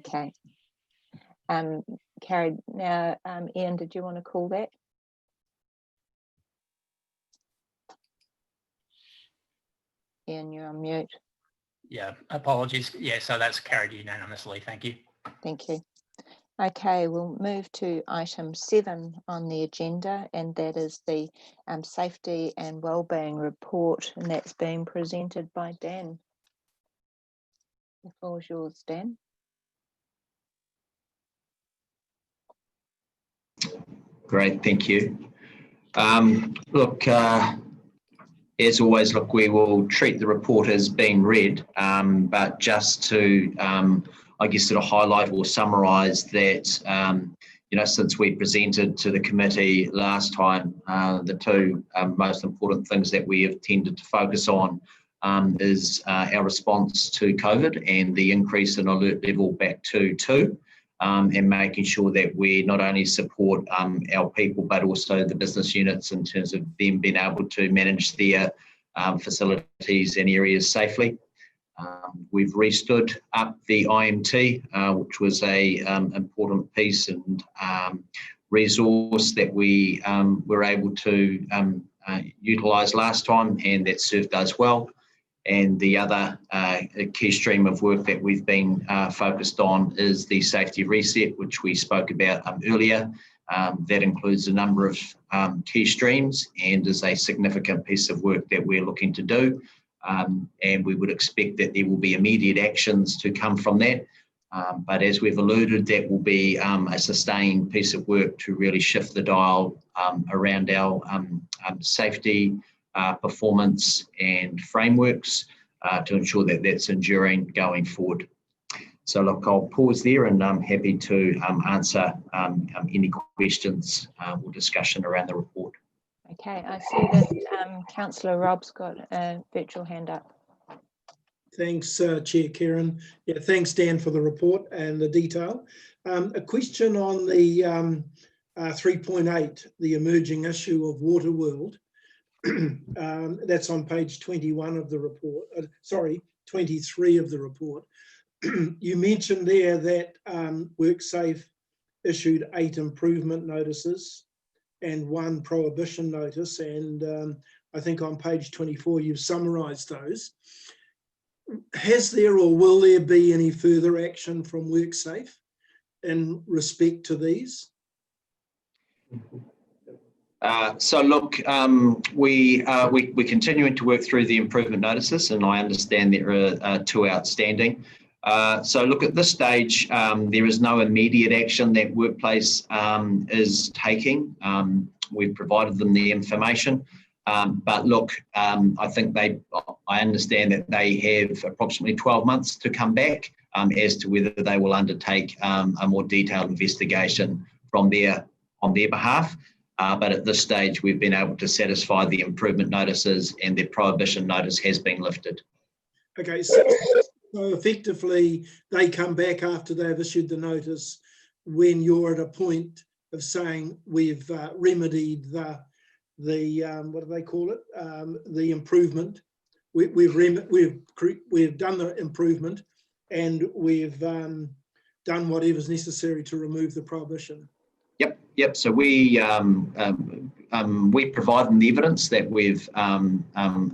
Okay. Carried. Now, Ian, did you want to call that? Ian, you're on mute. Yeah, apologies. Yeah, so that's carried unanimously. Thank you. Thank you. Okay, we'll move to item 7 on the agenda, and that is the Safety and Wellbeing Report, and that's being presented by Dan. The floor is yours, Dan. Great, thank you. Look, as always, look, we will treat the report as being read, but just to, I guess, sort of highlight or summarise that, you know, since we presented to the committee last time, the two most important things that we have tended to focus on is our response to COVID and the increase in alert level back to 2. And making sure that we not only support our people, but also the business units in terms of them being able to manage their facilities and areas safely. We've restood up the IMT, which was a important piece and resource that we were able to utilise last time, and that served us well. And the other key stream of work that we've been focused on is the safety reset, which we spoke about earlier. That includes a number of key streams and is a significant piece of work that we're looking to do. And we would expect that there will be immediate actions to come from that. But as we've alluded, that will be a sustained piece of work to really shift the dial around our safety performance and frameworks to ensure that that's enduring going forward. So look, I'll pause there, and I'm happy to answer any questions or discussion around the report. Okay, I see that Councillor Rob's got a virtual hand up. Thanks, Chair Karen. Yeah, thanks, Dan, for the report and the detail. A question on the 3.8, the emerging issue of Waterworld. That's on page 21 of the report, sorry, 23 of the report. You mentioned there that WorkSafe issued 8 improvement notices and 1 prohibition notice, and I think on page 24 you've summarised those. Has there or will there be any further action from WorkSafe in respect to these? So look, we're continuing to work through the improvement notices, and I understand there are 2 outstanding. So look, at this stage, there is no immediate action that Workplace is taking. We've provided them the information, but look, I think I understand that they have approximately 12 months to come back as to whether they will undertake a more detailed investigation on their behalf. But at this stage, we've been able to satisfy the improvement notices, and their prohibition notice has been lifted. Okay, so effectively, they come back after they've issued the notice when you're at a point of saying we've remedied the what do they call it? The improvement. We've done the improvement, and we've done whatever's necessary to remove the prohibition. Yep. So we provide them the evidence that we've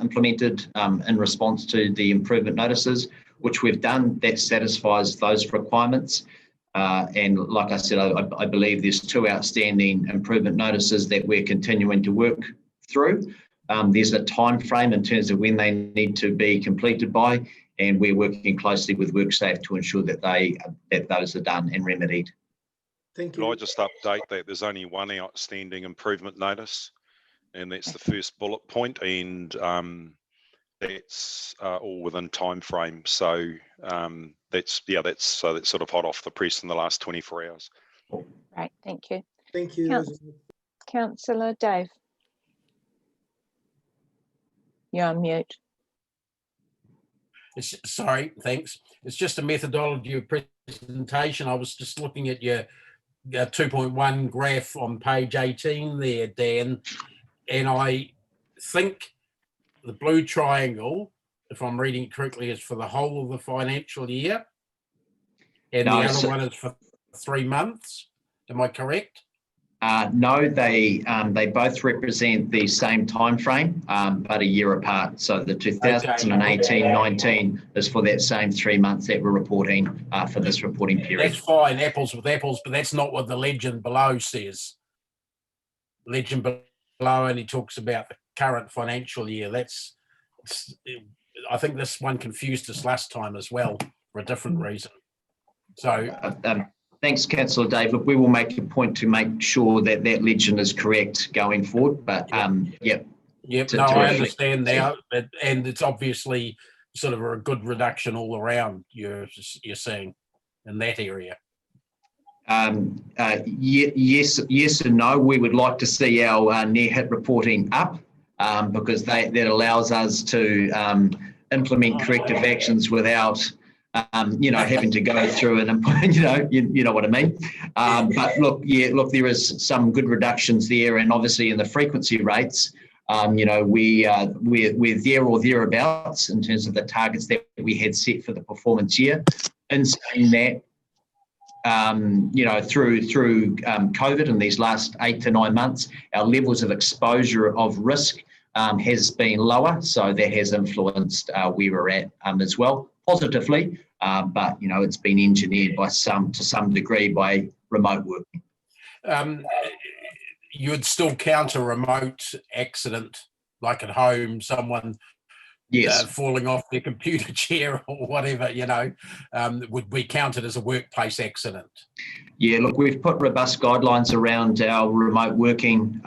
implemented in response to the improvement notices, which we've done. That satisfies those requirements. And like I said, I believe there's 2 outstanding improvement notices that we're continuing to work through. There's a time frame in terms of when they need to be completed by, and we're working closely with WorkSafe to ensure that those are done and remedied. Thank you. Could I just update that there's only 1 outstanding improvement notice, and that's the first bullet point, and that's all within time frame. So that's sort of hot off the press in the last 24 hours. Right, thank you. Thank you. Councillor Dave. You're on mute. Sorry, thanks. It's just a methodology of presentation. I was just looking at your 2.1 graph on page 18 there, Dan, and I think the blue triangle, if I'm reading it correctly, is for the whole of the financial year, And No, the other so- one is for 3 months. Am I correct? No, they both represent the same time frame, but a year apart. So the 2018-19 is for that same 3 months that we're reporting for this reporting period. That's fine, apples with apples, but that's not what the legend below says. Legend below only talks about the current financial year. I think this one confused us last time as well for a different reason. So thanks, Councillor Dave. Look, we will make a point to make sure that that legend is correct going forward. But Yep. No, I understand now, and it's obviously sort of a good reduction all around. You're seeing in that area. Yes and no. We would like to see our near hit reporting up because that allows us to implement corrective actions without having to go through and you know what I mean. But look, there is some good reductions there, and obviously in the frequency rates, we're there or thereabouts in terms of the targets that we had set for the performance year. In saying that, through COVID in these last 8 to 9 months, our levels of exposure of risk has been lower, so that has influenced where we're at as well positively. But it's been engineered to some degree by remote working. You'd still count a remote accident, like at home, someone falling off their computer chair or whatever, would be counted as a workplace accident. Yeah, look, we've put robust guidelines around our remote working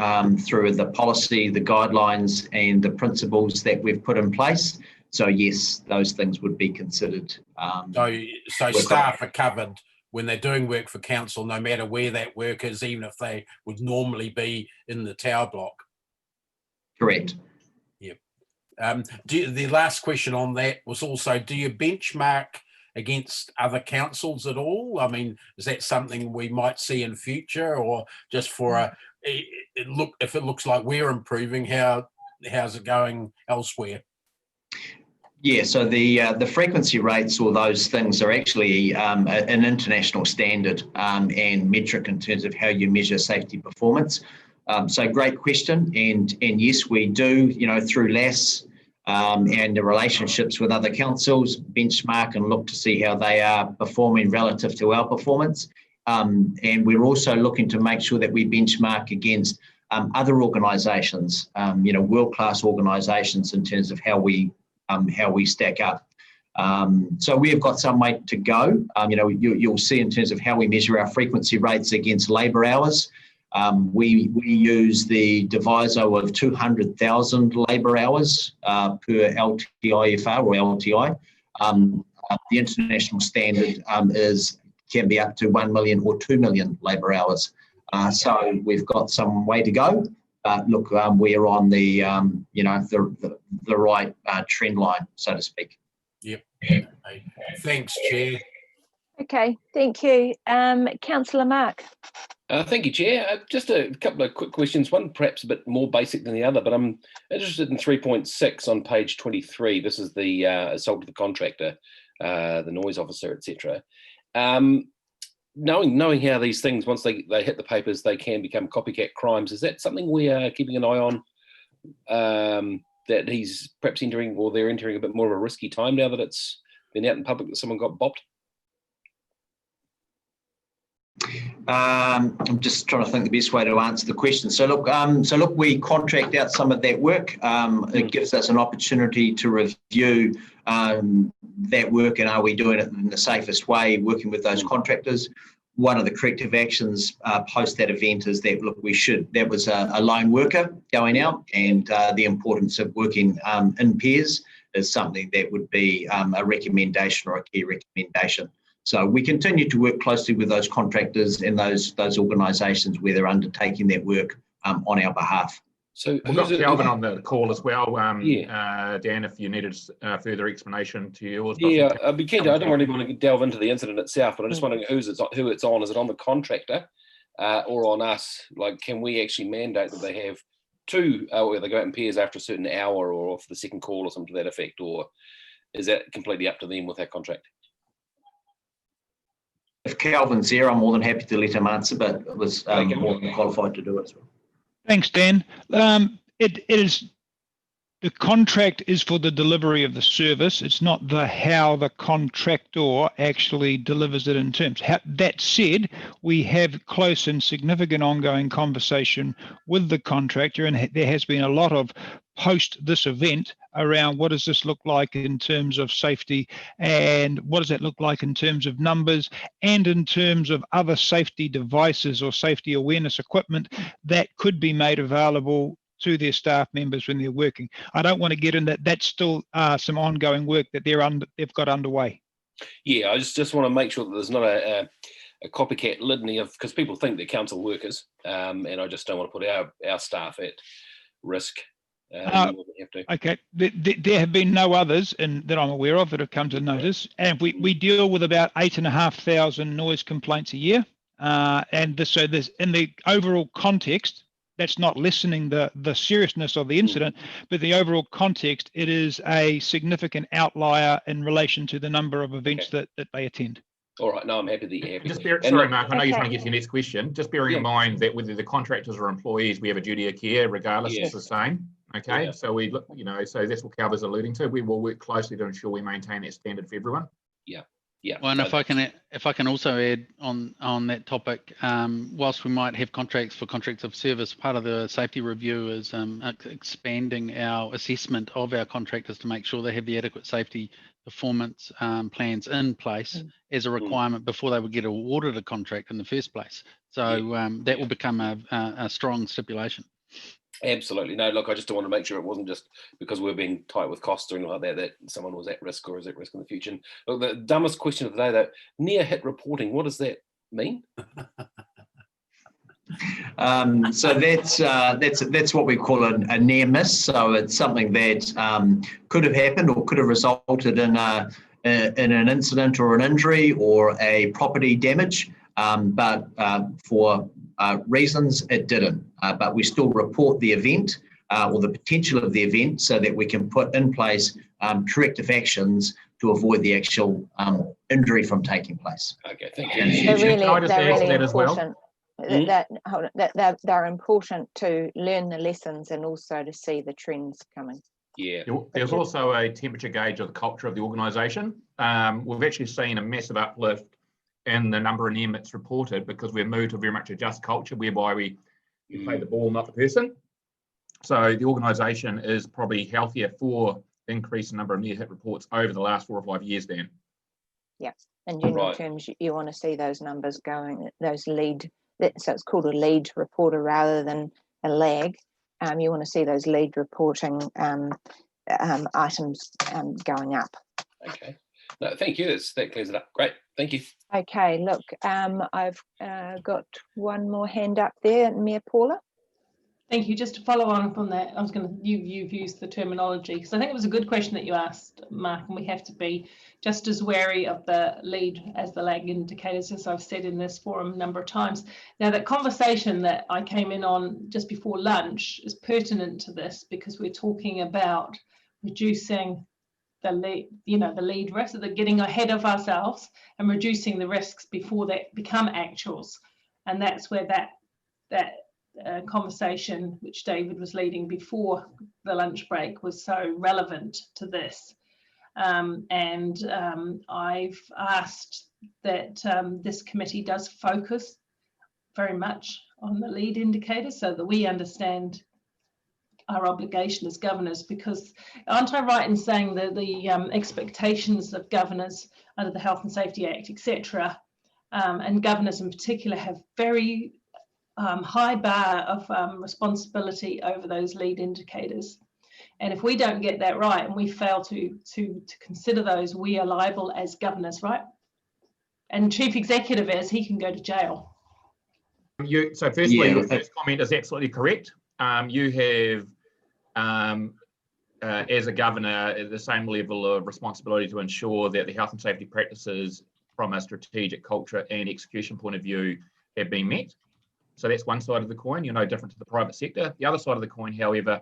through the policy, the guidelines and the principles that we've put in place. So yes, those things would be considered. So staff are covered when they're doing work for council, no matter where that work is, even if they would normally be in the tower block. Correct. Yep. The last question on that was also, do you benchmark against other councils at all? I mean, is that something we might see in future, or just for if it looks like we're improving, how's it going elsewhere? Yeah, so the frequency rates or those things are actually an international standard and metric in terms of how you measure safety performance. So great question, and yes, we do, through LAS and the relationships with other councils, benchmark and look to see how they are performing relative to our performance. And we're also looking to make sure that we benchmark against other organisations, world-class organisations in terms of how we stack up. So we have got some way to go. You'll see in terms of how we measure our frequency rates against labour hours. We use the divisor of 200,000 labour hours per LTIFR or LTI. The international standard can be up to 1 million or 2 million labour hours. So we've got some way to go. But look, we're on the right trend line, so to speak. Yep. Thanks, Chair. Okay, thank you. Councillor Mark. Thank you, Chair. Just a couple of quick questions, one perhaps a bit more basic than the other, but I'm interested in 3.6 on page 23. This is the assault of the contractor, the noise officer, etc. Knowing how these things, once they hit the papers, they can become copycat crimes, is that something we are keeping an eye on, that he's perhaps entering, or they're entering a bit more of a risky time now that it's been out in public that someone got bopped? I'm just trying to think the best way to answer the question. So look, we contract out some of that work. It gives us an opportunity to review that work, and are we doing it in the safest way, working with those contractors. One of the corrective actions post that event is that, look, that was a lone worker going out, and the importance of working in pairs is something that would be a recommendation or a key recommendation. So we continue to work closely with those contractors and those organisations where they're undertaking that work on our behalf. So we've got Kelvin on the call as well. Dan, if you needed further explanation to yours. Yeah, I'd be keen to, I don't really want to delve into the incident itself, but I'm just wondering who it's on. Is it on the contractor or on us? Like, can we actually mandate that they have two, or they go out in pairs after a certain hour or off the second call or something to that effect, or is that completely up to them with that contract? if Calvin's there, I'm more than happy to let him answer, but it was more than qualified to do it as well. Thanks, Dan. It is, the contract is for the delivery of the service. It's not the how the contractor actually delivers it in terms. That said, we have close and significant ongoing conversation with the contractor, and there has been a lot of post this event around what does this look like in terms of safety, and what does that look like in terms of numbers, and in terms of other safety devices or safety awareness equipment that could be made available to their staff members when they're working. I don't want to get in that. That's still some ongoing work that they've got underway. Yeah, I just want to make sure that there's not a copycat litany of, because people think they're council workers, and I just don't want to put our staff at risk. Okay, there have been no others that I'm aware of that have come to notice, and we deal with about 8,500 noise complaints a year, so there's, in the overall context, that's not lessening the seriousness of the incident, but the overall context, it is a significant outlier in relation to the number of events that they attend. All right, no, I'm happy that you're happy. Sorry, Mark, I know you're trying to get to your next question. Just bearing in mind that whether the contractors or employees, we have a duty of care, regardless, it's the same. Okay, so we, so that's what Calvin's alluding to. We will work closely to ensure we maintain that standard for everyone. Yeah. Well, and if I can also add on that topic, whilst we might have contracts for contracts of service, part of the safety review is expanding our assessment of our contractors to make sure they have the adequate safety performance plans in place as a requirement before they would get awarded a contract in the first place. So that will become a strong stipulation. Absolutely. No, look, I just want to make sure it wasn't just because we're being tight with costs or anything like that someone was at risk or is at risk in the future. And look, the dumbest question of the day, though, near hit reporting, what does that mean? So that's what we call a near miss. So it's something that could have happened or could have resulted in an incident or an injury or a property damage, but for reasons it didn't. But we still report the event or the potential of the event so that we can put in place corrective actions to avoid the actual injury from taking place. Okay, thank you. They're really important. They're important to learn the lessons and also to see the trends coming. Yeah. There's also a temperature gauge of the culture of the organisation. We've actually seen a massive uplift in the number of near misses reported because we've moved to very much a just culture whereby we play the ball, not the person. So the organisation is probably healthier for increase in number of near hit reports over the last 4 or 5 years, Dan. Yeah, in general terms, you want to see those numbers going, those lead, so it's called a lead reporter rather than a lag. You want to see those lead reporting items going up. Okay. No, thank you. That clears it up. Great. Thank you. Okay, look, I've got one more hand up there, Mayor Paula. Thank you. Just to follow on from that, I was going to, you've used the terminology because I think it was a good question that you asked, Mark, and we have to be just as wary of the lead as the lag indicators, as I've said in this forum a number of times. Now, that conversation that I came in on just before lunch is pertinent to this because we're talking about reducing the lead, the lead risk, so they're getting ahead of ourselves and reducing the risks before they become actuals. And that's where that conversation which David was leading before the lunch break was so relevant to this. I've asked that this committee does focus very much on the lead indicators so that we understand our obligation as governors, because aren't I right in saying that the expectations of governors under the Health and Safety Act, etc., and governors in particular have very high bar of responsibility over those lead indicators. And if we don't get that right and we fail to consider those, we are liable as governors, right? And chief executive he can go to jail. So firstly, your first comment is absolutely correct. You have, as a governor, the same level of responsibility to ensure that the health and safety practices from a strategic culture and execution point of view have been met. So that's one side of the coin. You're no different to the private sector. The other side of the coin, however,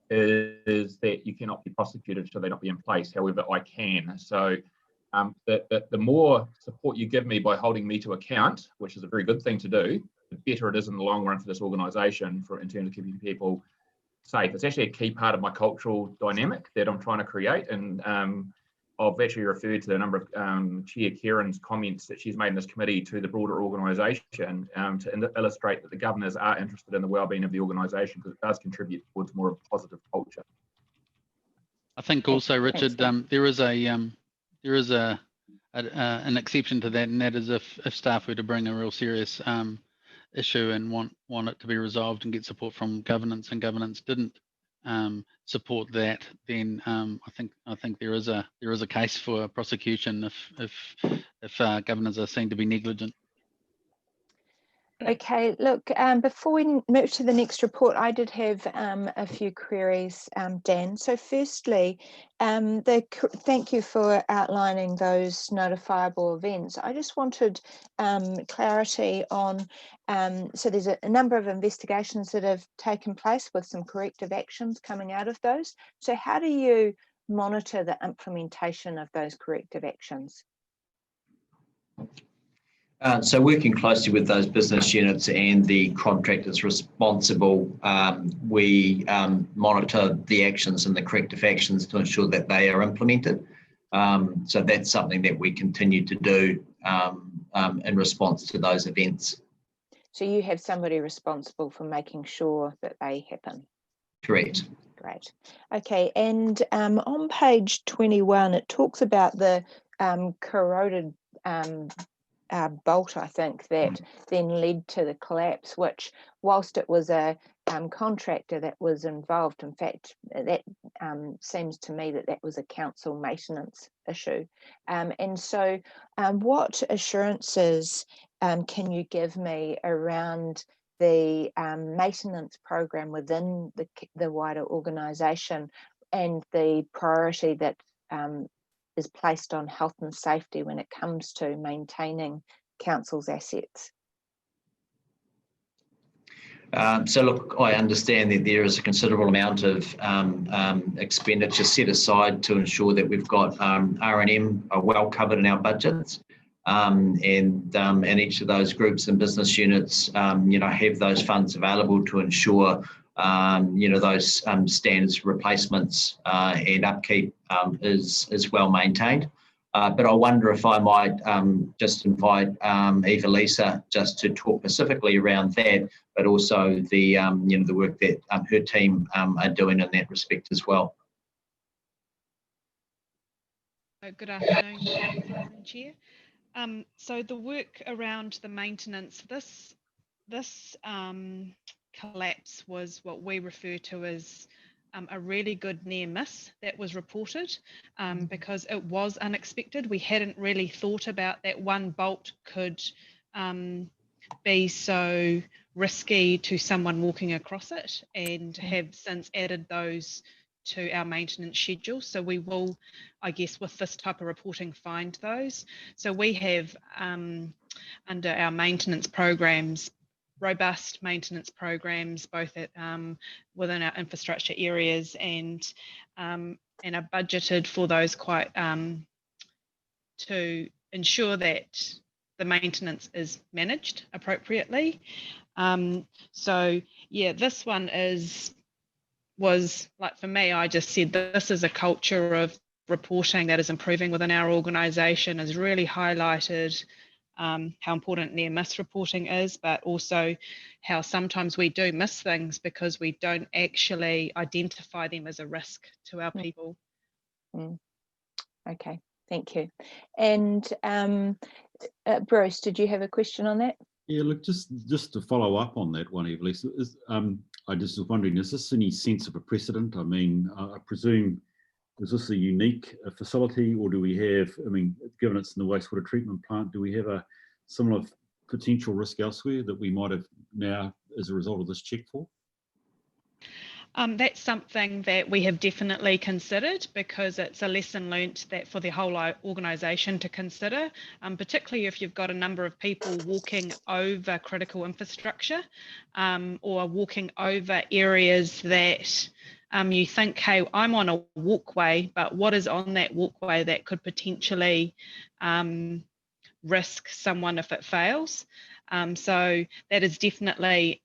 is that you cannot be prosecuted should they not be in place. However, I can. So that the more support you give me by holding me to account, which is a very good thing to do, the better it is in the long run for this organisation in terms of keeping people safe. It's actually a key part of my cultural dynamic that I'm trying to create, and I've actually referred to the number of Chair Kieran's comments that she's made in this committee to the broader organisation to illustrate that the governors are interested in the wellbeing of the organisation, because it does contribute towards more of a positive culture. I think also, Richard, there is an exception to that, and that is if staff were to bring a real serious issue and want it to be resolved and get support from governance, and governance didn't support that, then I think there is a case for prosecution if governors are seen to be negligent. Okay, look, before we move to the next report, I did have a few queries, Dan. So firstly, thank you for outlining those notifiable events. I just wanted clarity on, so there's a number of investigations that have taken place with some corrective actions coming out of those. So how do you monitor the implementation of those corrective actions? So working closely with those business units and the contractors responsible, we monitor the actions and the corrective actions to ensure that they are implemented. So that's something that we continue to do in response to those events. So you have somebody responsible for making sure that they happen? Correct. Great. Okay, and on page 21, it talks about the corroded bolt, I think, that then led to the collapse, which, whilst it was a contractor that was involved, in fact, that seems to me that was a council maintenance issue. And so what assurances can you give me around the maintenance program within the wider organisation and the priority that is placed on health and safety when it comes to maintaining council's assets? So look, I understand that there is a considerable amount of expenditure set aside to ensure that we've got R&M well covered in our budgets, and each of those groups and business units, have those funds available to ensure those standards replacements and upkeep is well maintained. But I wonder if I might just invite Eva Lisa just to talk specifically around that, but also the the work that her team are doing in that respect as well. Good afternoon, Chair. So the work around the maintenance, this collapse was what we refer to as a really good near miss that was reported because it was unexpected. We hadn't really thought about that one bolt could be so risky to someone walking across it, and have since added those to our maintenance schedule. So we will, I guess, with this type of reporting, find those. So we have under our maintenance programs, robust maintenance programs, both at within our infrastructure areas, and are budgeted for those quite to ensure that the maintenance is managed appropriately. So yeah, this one was like, for me, I just said this is a culture of reporting that is improving within our organisation, has really highlighted how important near miss reporting is, but also how sometimes we do miss things because we don't actually identify them as a risk to our people. Okay, thank you. And Bruce, did you have a question on that? Yeah, look, just to follow up on that one, Evelise, I just was wondering, is this any sense of a precedent? I mean, I presume, is this a unique facility, or do we have, I mean, given it's in the wastewater treatment plant, do we have a similar potential risk elsewhere that we might have now, as a result of this, checked for? That's something that we have definitely considered, because it's a lesson learnt that for the whole organisation to consider, particularly if you've got a number of people walking over critical infrastructure or walking over areas that You think, hey, I'm on a walkway, but what is on that walkway that could potentially risk someone if it fails? So that is definitely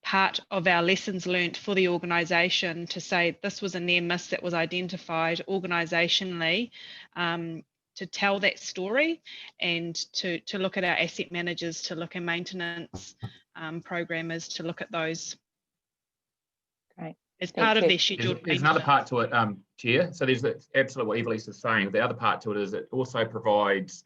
part of our lessons learnt for the organisation, to say this was a near miss that was identified organisationally, to tell that story, and to look at our asset managers, to look at maintenance programmers, to look at those. Great. As part of their scheduled There's another part to it, Chair. So there's absolutely what Evelise is saying. The other part to it is it also provides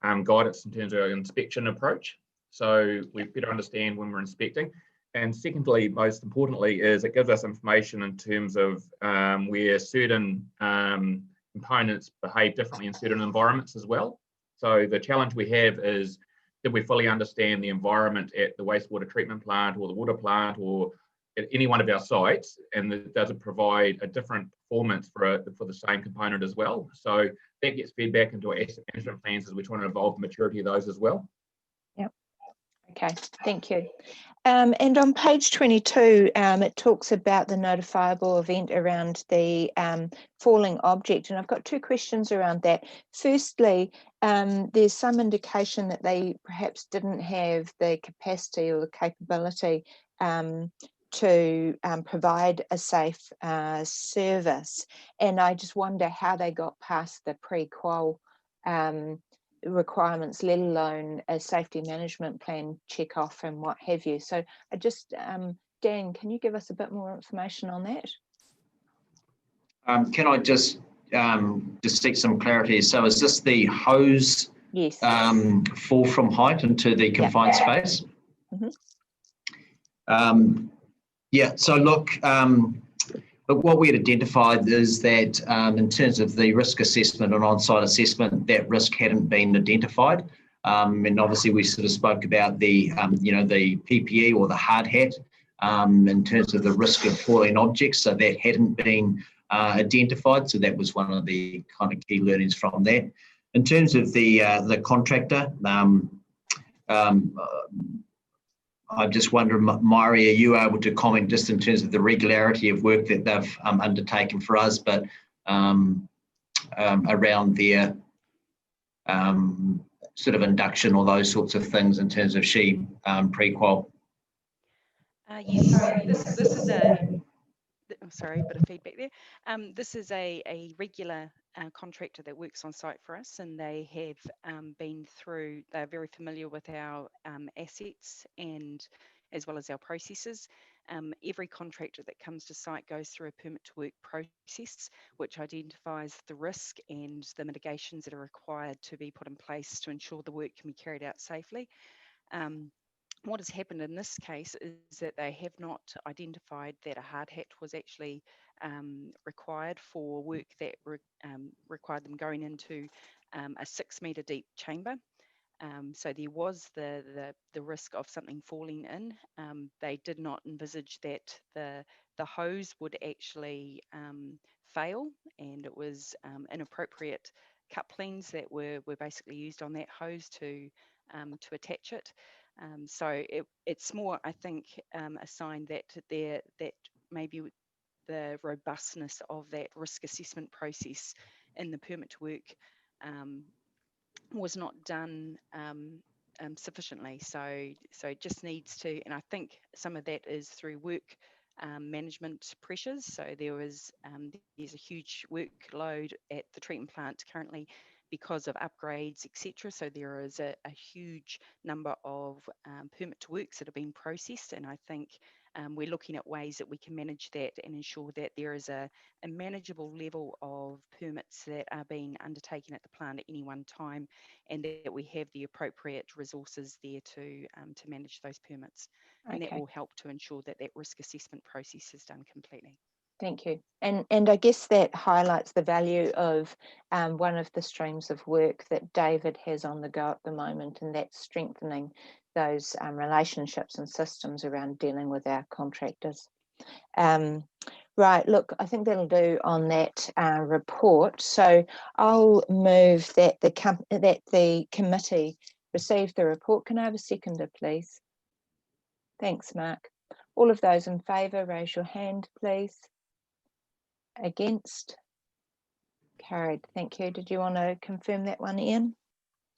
guidance in terms of our inspection approach. So we better understand when we're inspecting. And secondly, most importantly, is it gives us information in terms of where certain components behave differently in certain environments as well. So the challenge we have is, did we fully understand the environment at the wastewater treatment plant or the water plant or at any one of our sites, and does it provide a different performance for the same component as well? So that gets fed back into our asset management plans as we're trying to evolve the maturity of those as well. Yep. Okay, thank you. And on page 22, it talks about the notifiable event around the falling object, and I've got two questions around that. Firstly, there's some indication that they perhaps didn't have the capacity or the capability to provide a safe service, and I just wonder how they got past the pre-qual requirements, let alone a safety management plan check off and what have you. So I just, Dan, can you give us a bit more information on that? Can I just seek some clarity? So is this the hose Yes. fall from height into the confined space? Mm-hmm. Yeah, so look, what we had identified is that in terms of the risk assessment and on-site assessment, that risk hadn't been identified. And obviously we sort of spoke about the, the PPE or the hard hat in terms of the risk of falling objects. So that hadn't been identified. So that was one of the kind of key learnings from that. In terms of the contractor, I just wonder, Mari, are you able to comment just in terms of the regularity of work that they've undertaken for us, but around their sort of induction or those sorts of things in terms of pre-qual? Yes, so this is a, sorry, a bit of feedback there. This is a regular contractor that works on site for us, and they have been through, they're very familiar with our assets and as well as our processes. Every contractor that comes to site goes through a permit to work process, which identifies the risk and the mitigations that are required to be put in place to ensure the work can be carried out safely. What has happened in this case is that they have not identified that a hard hat was actually required for work that required them going into a 6 metre deep chamber. So there was the risk of something falling in. They did not envisage that the hose would actually fail, and it was inappropriate couplings that were basically used on that hose to attach it. So it's more, I think, a sign that maybe the robustness of that risk assessment process in the permit to work was not done sufficiently. So it just needs to, and I think some of that is through work management pressures. So there's a huge workload at the treatment plant currently because of upgrades, etc. So there is a huge number of permit to works that have been processed, and I think we're looking at ways that we can manage that and ensure that there is a manageable level of permits that are being undertaken at the plant at any one time, and that we have the appropriate resources there to manage those permits. And that will help to ensure that that risk assessment process is done completely. Thank you. And I guess that highlights the value of one of the streams of work that David has on the go at the moment, and that's strengthening those relationships and systems around dealing with our contractors. Right, look, I think that'll do on that report. So I'll move that the committee receive the report. Can I have a seconder, please? Thanks, Mark. All of those in favour, raise your hand, please. Against? Carried. Thank you. Did you want to confirm that one, Ian?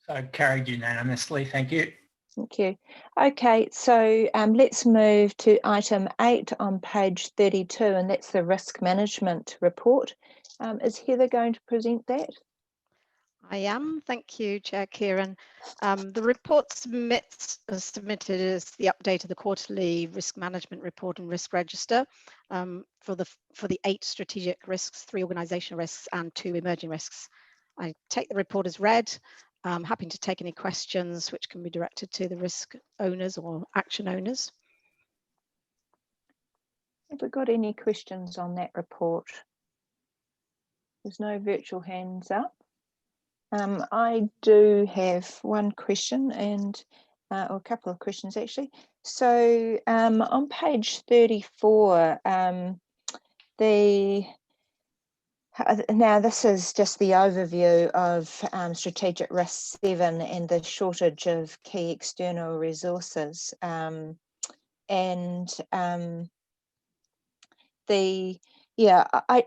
So carried unanimously. Thank you. Thank you. Okay, so let's move to item 8 on page 32, and that's the risk management report. Is Heather going to present that? I am. Thank you, Chair Kieran. The report submitted is the update of the quarterly risk management report and risk register for the 8 strategic risks, 3 organisational risks and 2 emerging risks. I take the report as read. I'm happy to take any questions which can be directed to the risk owners or action owners. Have we got any questions on that report? There's no virtual hands up. I do have one question and or a couple of questions actually. So on page 34, now this is just the overview of strategic risk 7 and the shortage of key external resources.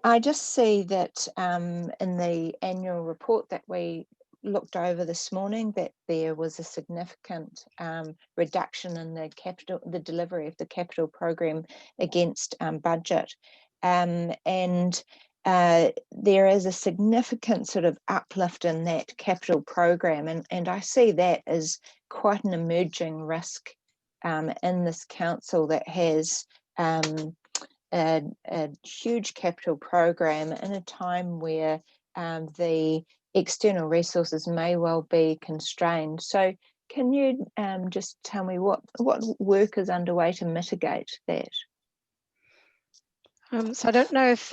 I just see that in the annual report that we looked over this morning that there was a significant reduction in the delivery of the capital program against budget. There is a significant sort of uplift in that capital program, and I see that as quite an emerging risk in this council that has a huge capital program in a time where the external resources may well be constrained. So can you just tell me what work is underway to mitigate that? So I don't know if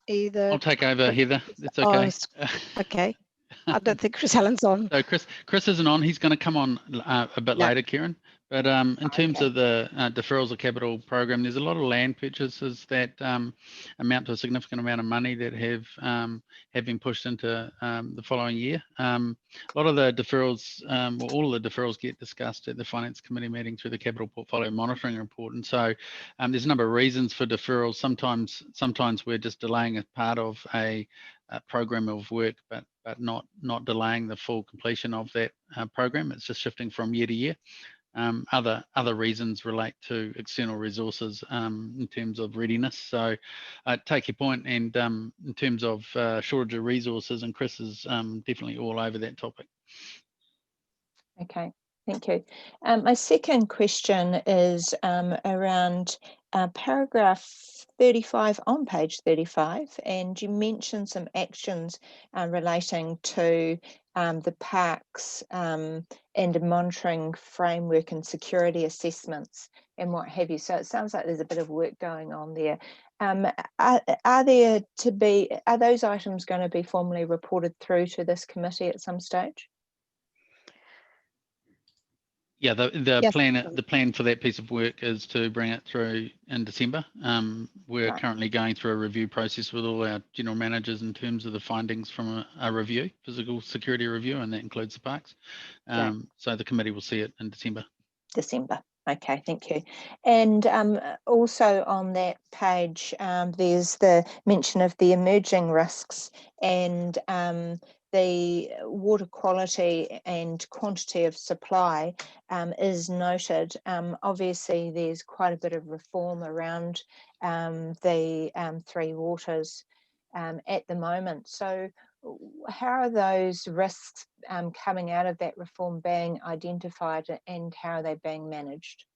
either... I'll take over, Heather. It's okay. Oh, okay. I don't think Chris Allen's on. So Chris isn't on. He's going to come on a bit later, Kieran. But in terms of the deferrals of capital program, there's a lot of land purchases that amount to a significant amount of money that have been pushed into the following year. A lot of the deferrals, well, all of the deferrals get discussed at the Finance Committee meeting through the Capital Portfolio Monitoring Report. And so there's a number of reasons for deferrals. Sometimes we're just delaying a part of a program of work, but not delaying the full completion of that program. It's just shifting from year to year. Other reasons relate to external resources in terms of readiness. So take your point, and in terms of shortage of resources, and Chris is definitely all over that topic. Okay, thank you. My second question is around paragraph 35 on page 35, and you mentioned some actions relating to the parks and the monitoring framework and security assessments and what have you. So it sounds like there's a bit of work going on there. Are those items going to be formally reported through to this committee at some stage? Yeah, the Yes. plan for that piece of work is to bring it through in December. We're currently going through a review process with all our general managers in terms of the findings from a review, physical security review, and that includes the parks. So the committee will see it in December. Okay, thank you. And also on that page, there's the mention of the emerging risks, and the water quality and quantity of supply is noted. Obviously, there's quite a bit of reform around the 3 waters at the moment. So how are those risks coming out of that reform being identified, and how are they being managed?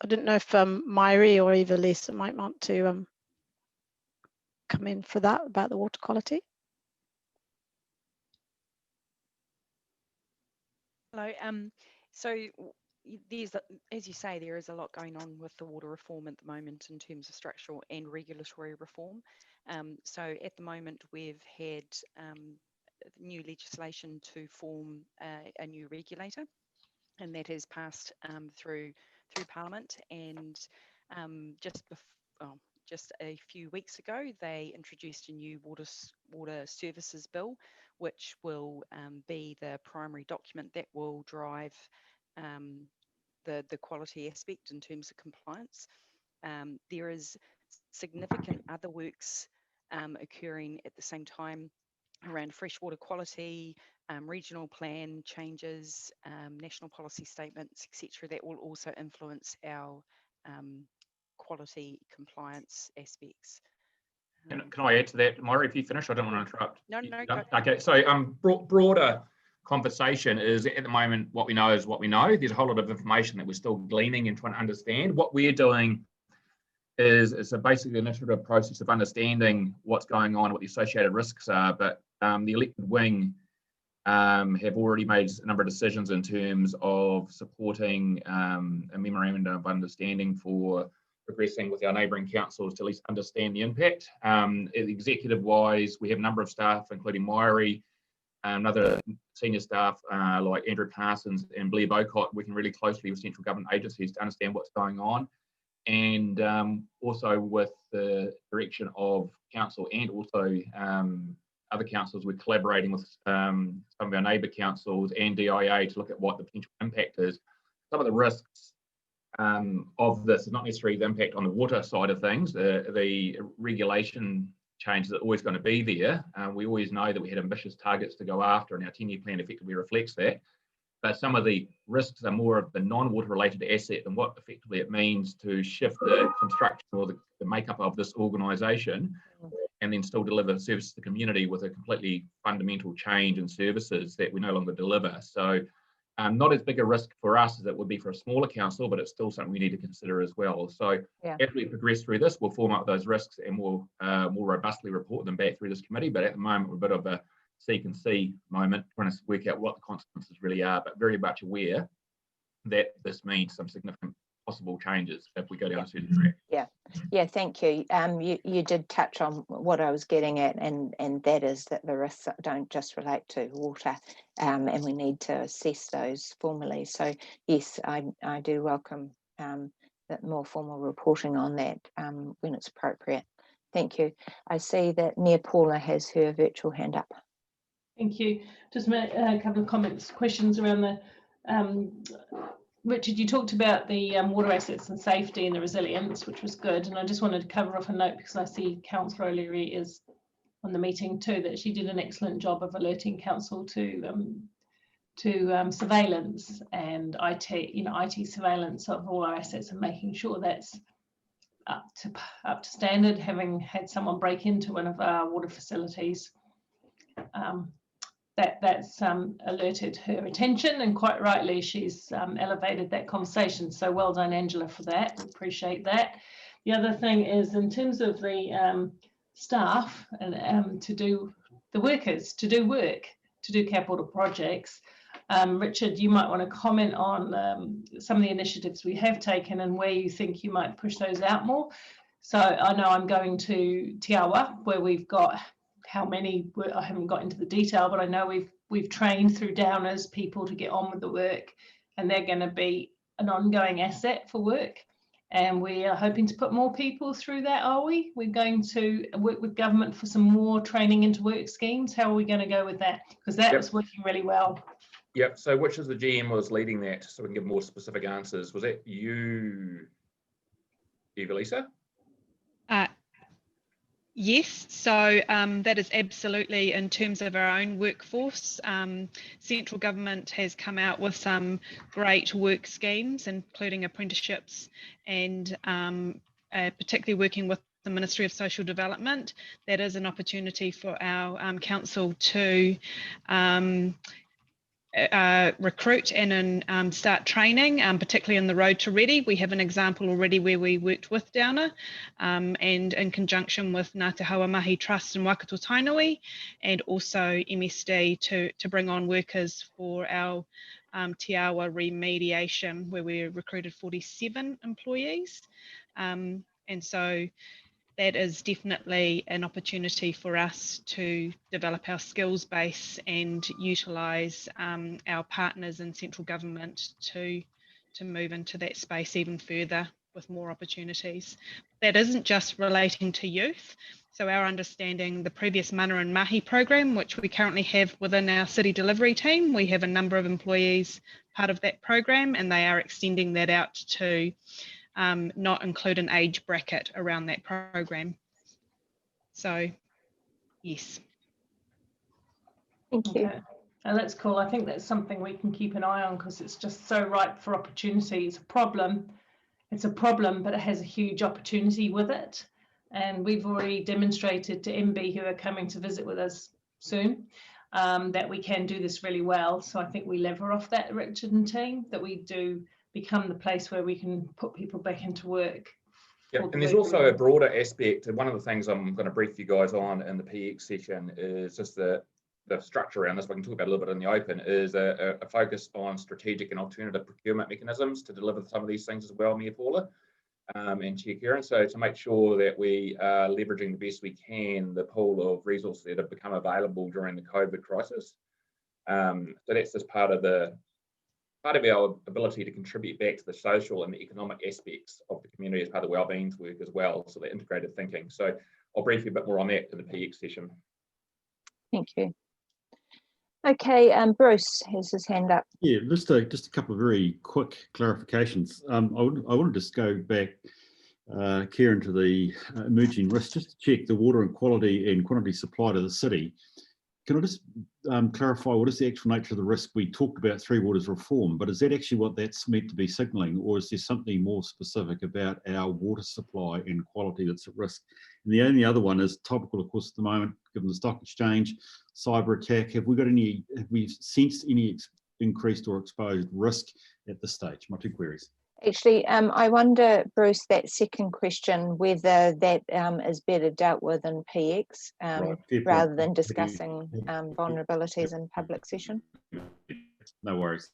I didn't know if Myri or either Lisa might want to come in for that about the water quality. Hello. So there's, as you say, there is a lot going on with the water reform at the moment in terms of structural and regulatory reform. So at the moment, we've had new legislation to form a new regulator, and that has passed through Parliament. And just a few weeks ago, they introduced a new water services bill, which will be the primary document that will drive the quality aspect in terms of compliance. There is significant other works occurring at the same time around freshwater quality, regional plan changes, national policy statements, etc., that will also influence our quality compliance aspects. Can I add to that, Moira, if you finish? I don't want to interrupt. No. Okay, so broader conversation is, at the moment, what we know is what we know. There's a whole lot of information that we're still gleaning and trying to understand. What we're doing is it's basically an iterative process of understanding what's going on, what the associated risks are, but the elected wing have already made a number of decisions in terms of supporting a memorandum of understanding for progressing with our neighbouring councils to at least understand the impact. Executive-wise, we have a number of staff, including Mairi, other senior staff like Andrew Parsons and Blair Bocott, working really closely with central government agencies to understand what's going on. And also with the direction of council and also other councils, we're collaborating with some of our neighbour councils and DIA to look at what the potential impact is. Some of the risks of this is not necessarily the impact on the water side of things. The regulation changes are always going to be there. We always know that we had ambitious targets to go after, and our 10-year plan effectively reflects that. But some of the risks are more of the non-water related asset and what effectively it means to shift the construction or the makeup of this organisation and then still deliver service to the community with a completely fundamental change in services that we no longer deliver. So not as big a risk for us as it would be for a smaller council, but it's still something we need to consider as well. So as we progress through this, we'll form up those risks and we'll more robustly report them back through this committee. But at the moment, we're a bit of a seek and see moment, trying to work out what the consequences really are, but very much aware that this means some significant possible changes if we go down a certain track. Yeah, thank you. You did touch on what I was getting at, and that is that the risks don't just relate to water, and we need to assess those formally. So yes, I do welcome that more formal reporting on that when it's appropriate. Thank you. I see that Nia Paula has her virtual hand up. Thank you. Just a couple of comments, questions around the Richard, you talked about the water assets and safety and the resilience, which was good. And I just wanted to cover off a note because I see Councillor O'Leary is on the meeting too, that she did an excellent job of alerting council to surveillance and IT surveillance of all our assets and making sure that's up to standard, having had someone break into one of our water facilities. That's alerted her attention, and quite rightly she's elevated that conversation. So well done, Angela, for that. Appreciate that. The other thing is in terms of the staff and to do the workers, to do work, to do capital projects. Richard, you might want to comment on some of the initiatives we have taken and where you think you might push those out more. So I know I'm going to Te Awa, where we've got how many, I haven't got into the detail, but I know we've trained through Downers people to get on with the work, and they're going to be an ongoing asset for work. And we are hoping to put more people through that, are we? We're going to work with government for some more training into work schemes. How are we going to go with that? Because that was working really well. Yep, so which is the GM was leading that, so we can give more specific answers? Was that you, Evelisa? Yes, so that is absolutely in terms of our own workforce. Central government has come out with some great work schemes, including apprenticeships and particularly working with the Ministry of Social Development. That is an opportunity for our council to recruit and start training, particularly in the Road to Ready. We have an example already where we worked with Downer and in conjunction with Ngā Te Hawa Mahi Trust and Waikato Tainui, and also MSD to bring on workers for our Te Awa remediation, where we recruited 47 employees. And so that is definitely an opportunity for us to develop our skills base and utilise our partners in central government to move into that space even further with more opportunities. That isn't just relating to youth. So our understanding, the previous Mana and Mahi program, which we currently have within our city delivery team, we have a number of employees part of that program, and they are extending that out to not include an age bracket around that program. So, yes. Thank you. Okay. And that's cool. I think that's something we can keep an eye on because it's just so ripe for opportunity. It's a problem. It's a problem, but it has a huge opportunity with it. And we've already demonstrated to MB, who are coming to visit with us soon, that we can do this really well. So I think we lever off that, Richard and team, that we do become the place where we can put people back into work. Yeah, and there's also a broader aspect. And one of the things I'm going to brief you guys on in the PX session is just the structure around this. We can talk about a little bit in the open, is a focus on strategic and alternative procurement mechanisms to deliver some of these things as well, Mayor Paula and Chair Kieran. So to make sure that we are leveraging the best we can the pool of resources that have become available during the COVID crisis. So that's just part of our ability to contribute back to the social and the economic aspects of the community as part of the wellbeing work as well. So the integrated thinking. So I'll brief you a bit more on that in the PX session. Thank you. Okay, Bruce has his hand up. Yeah, just a couple of very quick clarifications. I want to just go back, Kieran, to the emerging risks, just to check the water and quality and quantity supply to the city. Can I just clarify what is the actual nature of the risk? We talked about Three Waters reform, but is that actually what that's meant to be signalling, or is there something more specific about our water supply and quality that's at risk? And the only other one is topical, of course, at the moment, given the stock exchange, cyber attack. Have we sensed any increased or exposed risk at this stage? My two queries. Actually, I wonder, Bruce, that second question, whether that is better dealt with in PX rather than discussing vulnerabilities in public session. No worries.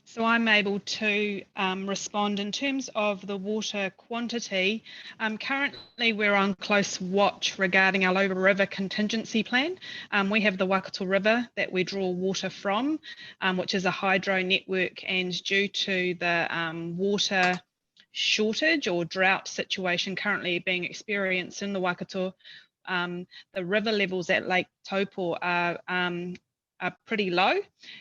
So I'm able to respond in terms of the water quantity. Currently, we're on close watch regarding our Lower River contingency plan. We have the Waikato River that we draw water from, which is a hydro network, and due to the water shortage or drought situation currently being experienced in the Waikato, the river levels at Lake Taupo are pretty low,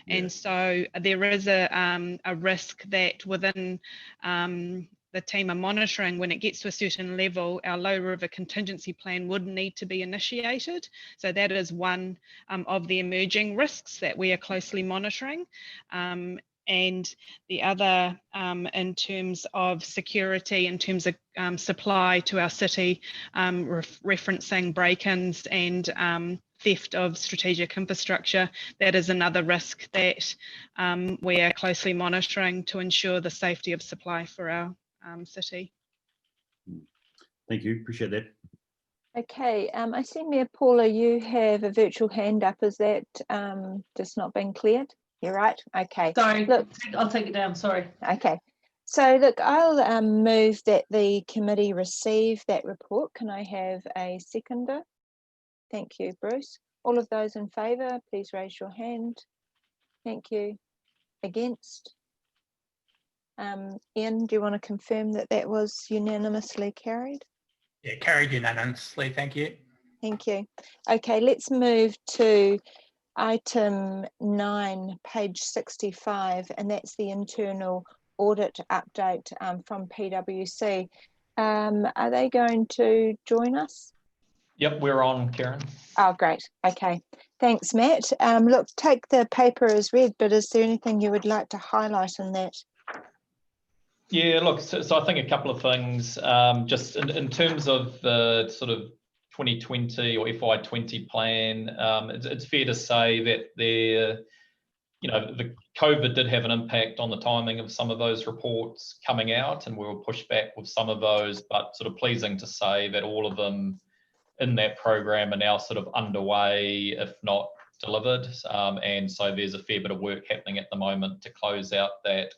and so there is a risk that within the team are monitoring, when it gets to a certain level, our Low River contingency plan would need to be initiated. So that is one of the emerging risks that we are closely monitoring. And the other, in terms of security, in terms of supply to our city, referencing break-ins and theft of strategic infrastructure, that is another risk that we are closely monitoring to ensure the safety of supply for our city. Thank you, appreciate that. Okay, I see Mayor Paula, you have a virtual hand up. Is that just not being cleared? You're right, okay. Sorry, look, I'll take it down, sorry. Okay, so look, I'll move that the committee receive that report. Can I have a seconder? Thank you, Bruce. All of those in favour, please raise your hand. Thank you. Against? Ian, do you want to confirm that that was unanimously carried? Yeah, carried unanimously, thank you. Thank you. Okay, let's move to item 9, page 65, and that's the internal audit update from PwC. Are they going to join us? Yep, we're on, Karen. Oh, great. Okay. Thanks, Matt. Look, take the paper as read, but is there anything you would like to highlight in that? Yeah, look, so I think a couple of things, just in terms of the sort of 2020 or FY20 plan, it's fair to say that the COVID did have an impact on the timing of some of those reports coming out, and we were pushed back with some of those, but sort of pleasing to say that all of them in that program are now sort of underway, if not delivered. And so there's a fair bit of work happening at the moment to close out that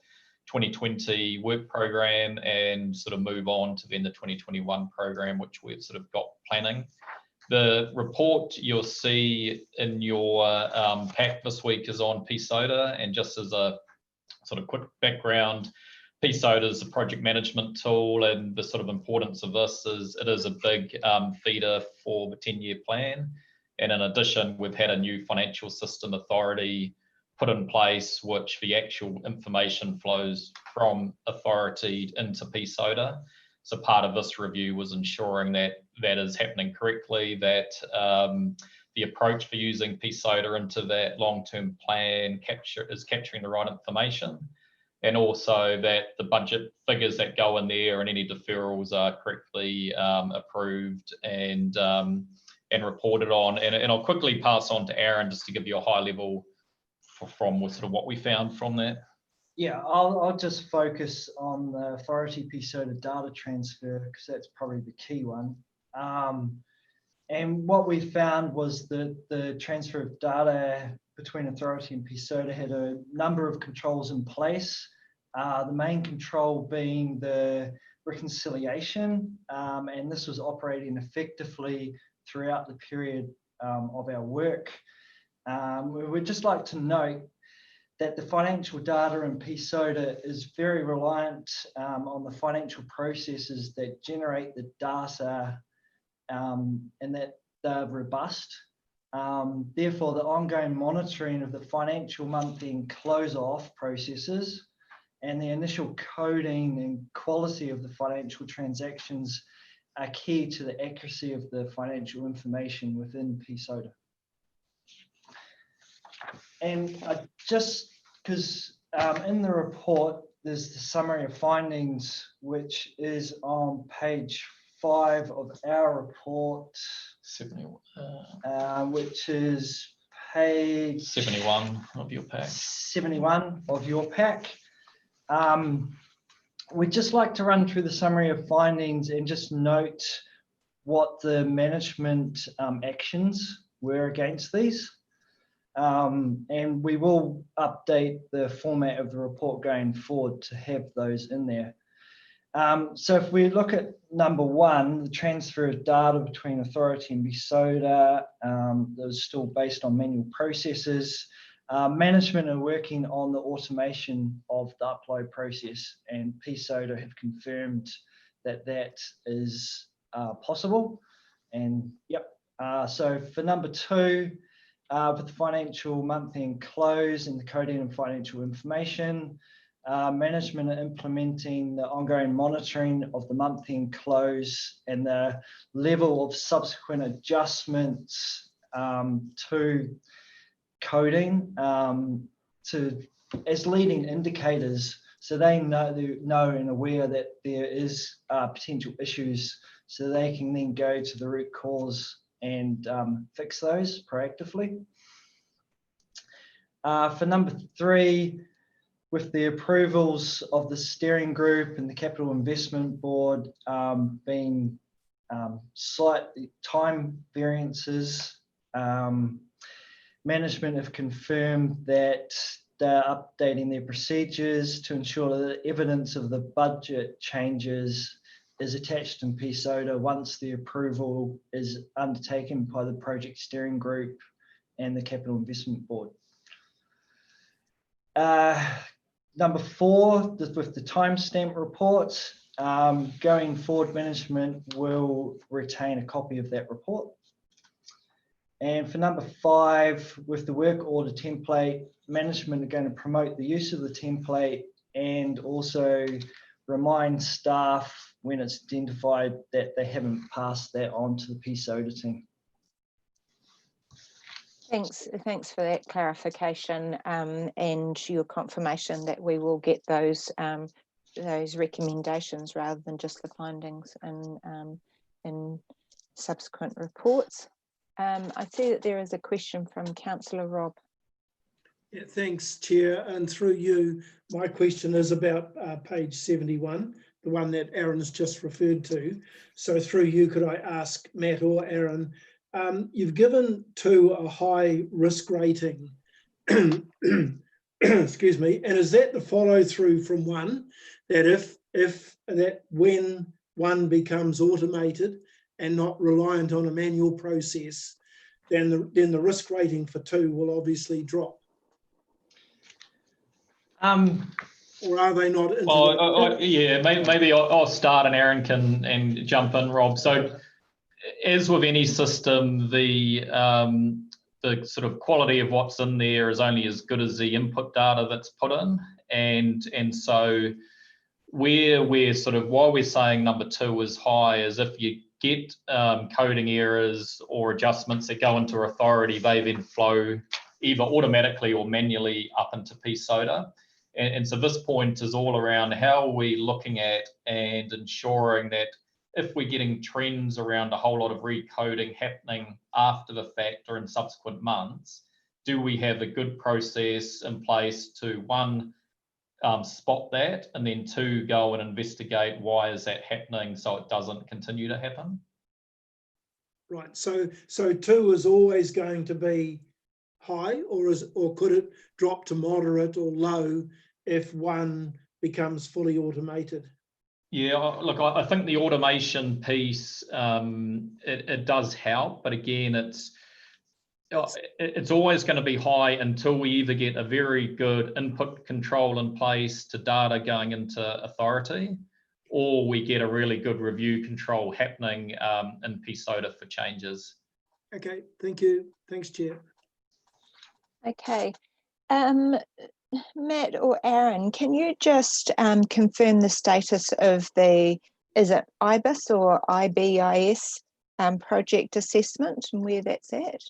2020 work program and sort of move on to then the 2021 program, which we've sort of got planning. The report you'll see in your pack this week is on PSODA, and just as a sort of quick background, pSoda is a project management tool, and the sort of importance of this is it is a big feeder for the 10-year plan. And in addition, we've had a new financial system authority put in place, which the actual information flows from authority into pSoda. So part of this review was ensuring that that is happening correctly, that the approach for using pSoda into that long-term plan is capturing the right information, and also that the budget figures that go in there and any deferrals are correctly approved and reported on. And I'll quickly pass on to Aaron just to give you a high level from sort of what we found from that. Yeah, I'll just focus on the authority pSoda data transfer because that's probably the key one. And what we found was that the transfer of data between authority and pSoda had a number of controls in place. The main control being the reconciliation, and this was operating effectively throughout the period of our work. We would just like to note that the financial data in pSoda is very reliant on the financial processes that generate the data and that they're robust. Therefore, the ongoing monitoring of the financial month-end close-off processes and the initial coding and quality of the financial transactions are key to the accuracy of the financial information within pSoda. And just because in the report, there's the summary of findings, which is on page 5 of our report, 71, which is page 71 of your pack. 71 of your pack. We'd just like to run through the summary of findings and just note what the management actions were against these. And we will update the format of the report going forward to have those in there. So if we look at number 1, the transfer of data between authority and pSoda, that was still based on manual processes. Management are working on the automation of the upload process, and pSoda have confirmed that that is possible. And yep, so for number 2, with the financial month-end close and the coding and financial information, management are implementing the ongoing monitoring of the month-end close and the level of subsequent adjustments to coding as leading indicators, so they know and aware that there is potential issues, so they can then go to the root cause and fix those proactively. For number 3, with the approvals of the steering group and the capital investment board being slight time variances, management have confirmed that they're updating their procedures to ensure that evidence of the budget changes is attached in pSoda once the approval is undertaken by the project steering group and the capital investment board. Number 4, with the timestamp reports, going forward, management will retain a copy of that report. And for number 5, with the work order template, management are going to promote the use of the template and also remind staff when it's identified that they haven't passed that on to the pSoda team. Thanks for that clarification and your confirmation that we will get those recommendations rather than just the findings in subsequent reports. I see that there is a question from Councillor Rob. Yeah, thanks, Chair. And through you, my question is about page 71, the one that Aaron has just referred to. So through you, could I ask Matt or Aaron, you've given 2 a high risk rating, excuse me, and is that the follow through from 1, that when 1 becomes automated and not reliant on a manual process, then the risk rating for 2 will obviously drop? or are they not? Yeah, maybe I'll start and Aaron can jump in, Rob. So as with any system, the sort of quality of what's in there is only as good as the input data that's put in. And so we're sort of, why we're saying number 2 is high is if you get coding errors or adjustments that go into authority, they then flow either automatically or manually up into PSODA. And so this point is all around how are we looking at and ensuring that if we're getting trends around a whole lot of recoding happening after the fact or in subsequent months, do we have a good process in place to, 1, spot that, and then 2, go and investigate why is that happening so it doesn't continue to happen? Right, so 2 is always going to be high, or could it drop to moderate or low if 1 becomes fully automated? Yeah, look, I think the automation piece, it does help, but again, it's always going to be high until we either get a very good input control in place to data going into authority, or we get a really good review control happening in PSODA for changes. Okay, thank you. Thanks, Chair. Okay. Matt or Aaron, can you just confirm the status of is it IBIS or IBIS project assessment and where that's at?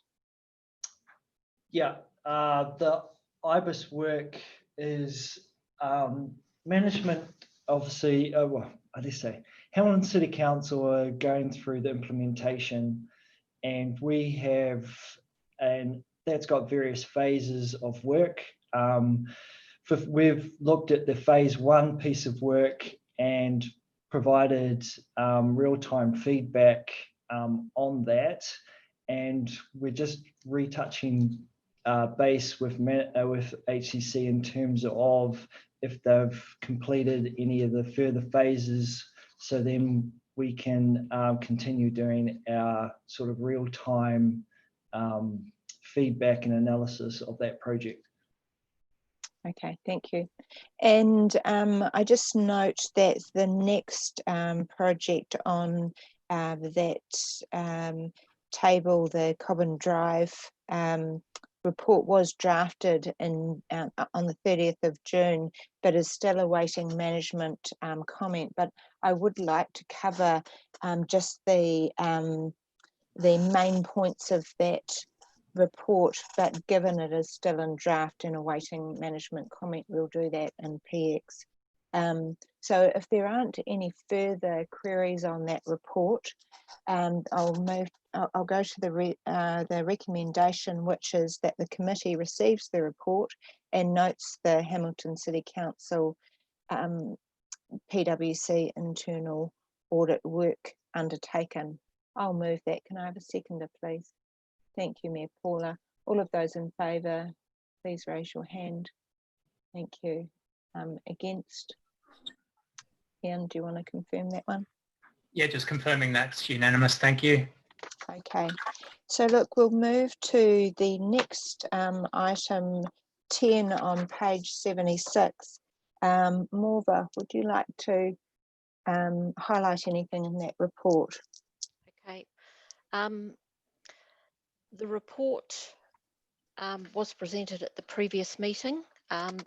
Yeah, the IBIS work is management, obviously, well, I just say, Hamilton City Council are going through the implementation, and we have, and that's got various phases of work. We've looked at the phase 1 piece of work and provided real-time feedback on that, and we're just retouching base with HCC in terms of if they've completed any of the further phases, so then we can continue doing our sort of real-time feedback and analysis of that project. Okay, thank you. And I just note that the next project on that table, the Cobbin Drive report, was drafted on the 30th of June, but is still awaiting management comment. But I would like to cover just the main points of that report, but given it is still in draft and awaiting management comment, we'll do that in PX. So if there aren't any further queries on that report, I'll go to the recommendation, which is that the committee receives the report and notes the Hamilton City Council PwC internal audit work undertaken. I'll move that. Can I have a seconder, please? Thank you, Mayor Paula. All of those in favour, please raise your hand. Thank you. Against? Ian, do you want to confirm that one? Yeah, just confirming that's unanimous. Thank you. Okay. So look, we'll move to the next item 10 on page 76. Morva, would you like to highlight anything in that report? Okay. The report was presented at the previous meeting.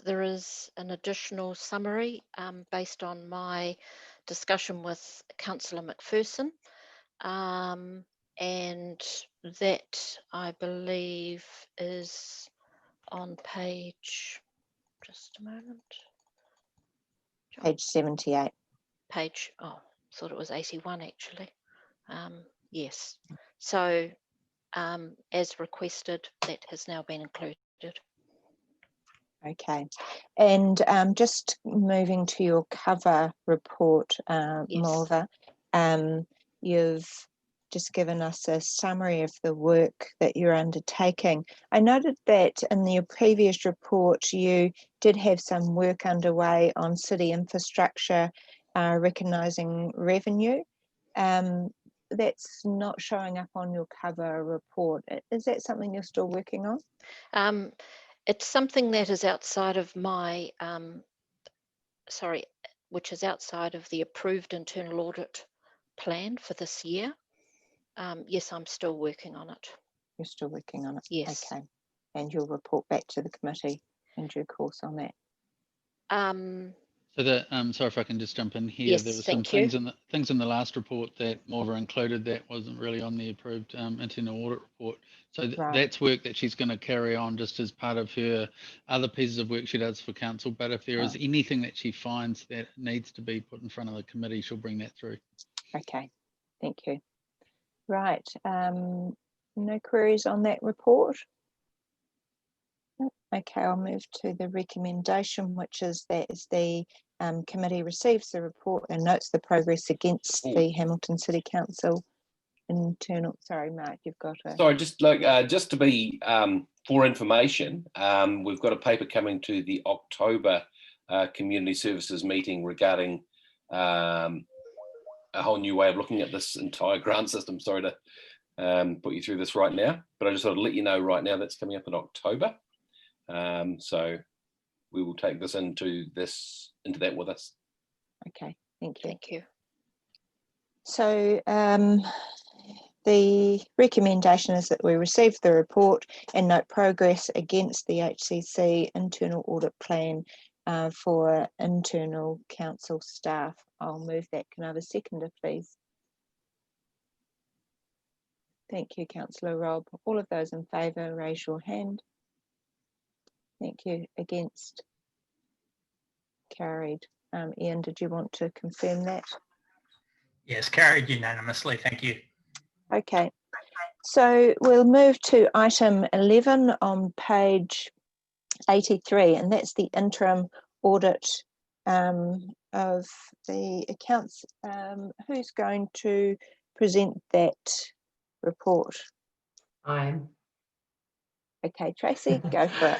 There is an additional summary based on my discussion with Councillor McPherson, and that, I believe, is on page, just a moment. Page 78. Page, oh, thought it was 81 actually. Yes. So as requested, that has now been included. Okay, and just moving to your cover report, Yes. Morva, you've just given us a summary of the work that you're undertaking. I noted that in your previous report, you did have some work underway on city infrastructure, recognising revenue. That's not showing up on your cover report. Is that something you're still working on? It's something that is outside of my which is outside of the approved internal audit plan for this year. Yes, I'm still working on it. You're still working on it? Yes. Okay. And you'll report back to the committee in due course on that. So that, sorry if I can just jump in here. Yes, there were some thank things in the last report that Morva included that wasn't really on the approved internal audit report. So that's work that she's going to carry on just as part of her other pieces of work she does for council. But if there is anything that she finds that needs to be put in front of the committee, she'll bring that through. Okay, thank you. Right, no queries on that report? Okay, I'll move to the recommendation, which is that the committee receives the report and notes the progress against the Hamilton City Council internal. Sorry, Mark, you've got a. Sorry, just to be for information, we've got a paper coming to the October community services meeting regarding a whole new way of looking at this entire grant system. Sorry to put you through this right now, but I just thought to let you know right now that's coming up in October. So we will take this into that with us. Okay, thank you. Thank you. So the recommendation is that we receive the report and note progress against the HCC internal audit plan for internal council staff. I'll move that. Can I have a seconder, please? Thank you, Councillor Rob. All of those in favour, raise your hand. Thank you. Against? Carried. Ian, did you want to confirm that? Yes, carried unanimously. Thank you. Okay. So we'll move to item 11 on page 83, and that's the interim audit of the accounts. Who's going to present that report? I am. Okay, Tracy, go for it.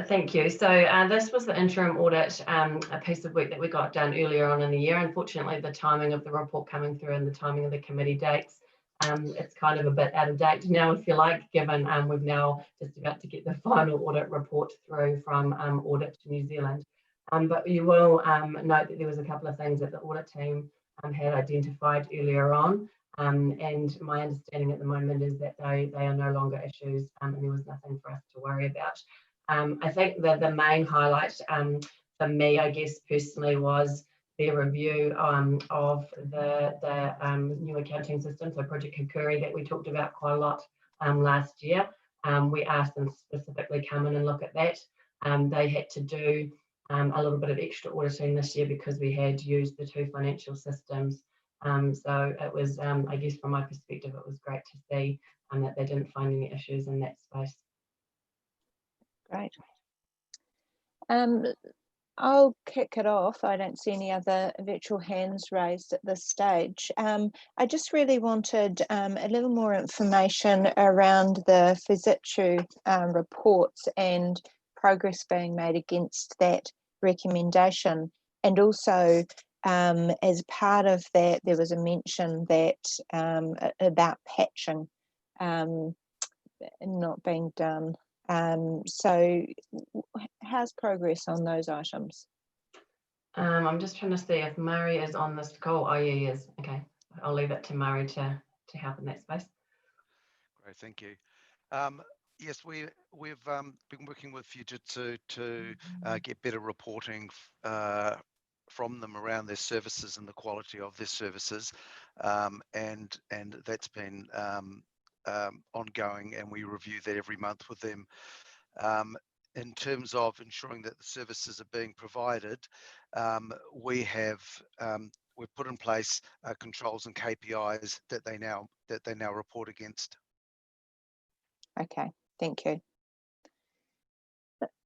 Thank you. So this was the interim audit, a piece of work that we got done earlier on in the year. Unfortunately, the timing of the report coming through and the timing of the committee dates, it's kind of a bit out of date now, if you like, given we've now just about to get the final audit report through from Audit New Zealand. But you will note that there was a couple of things that the audit team had identified earlier on. And my understanding at the moment is that they are no longer issues and there was nothing for us to worry about. I think that the main highlight for me, I guess personally, was their review of the new accounting system, so Project Kakuri, that we talked about quite a lot last year. We asked them to specifically come in and look at that. They had to do a little bit of extra auditing this year because we had used the two financial systems. So it was, I guess from my perspective, it was great to see that they didn't find any issues in that space. Great. I'll kick it off. I don't see any other virtual hands raised at this stage. I just really wanted a little more information around the Futuretsu reports and progress being made against that recommendation. And also, as part of that, there was a mention that about patching not being done. So how's progress on those items? I'm just trying to see if Murray is on this call. Oh, yeah, he is. Okay, I'll leave it to Murray to help in that space. Great, thank you. Yes, we've been working with Futuretsu to get better reporting from them around their services and the quality of their services, and that's been ongoing, and we review that every month with them. In terms of ensuring that the services are being provided, we've put in place controls and KPIs that they now report against. Okay, thank you.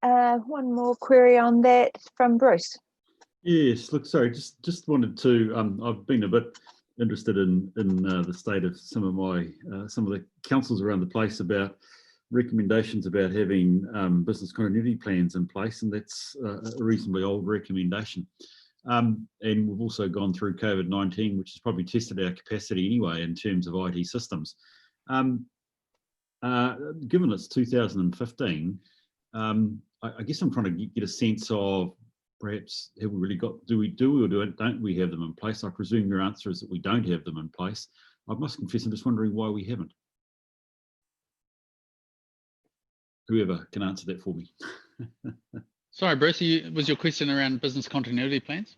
One more query on that from Bruce. Yes, look, sorry, just wanted to. I've been a bit interested in the state of some of the councils around the place about recommendations about having business continuity plans in place, and that's a reasonably old recommendation. And we've also gone through COVID-19, which has probably tested our capacity anyway in terms of IT systems. Given it's 2015, I guess I'm trying to get a sense of perhaps have we really got, do we or don't we have them in place? I presume your answer is that we don't have them in place. I must confess, I'm just wondering why we haven't. Whoever can answer that for me. Sorry, Bruce, was your question around business continuity plans?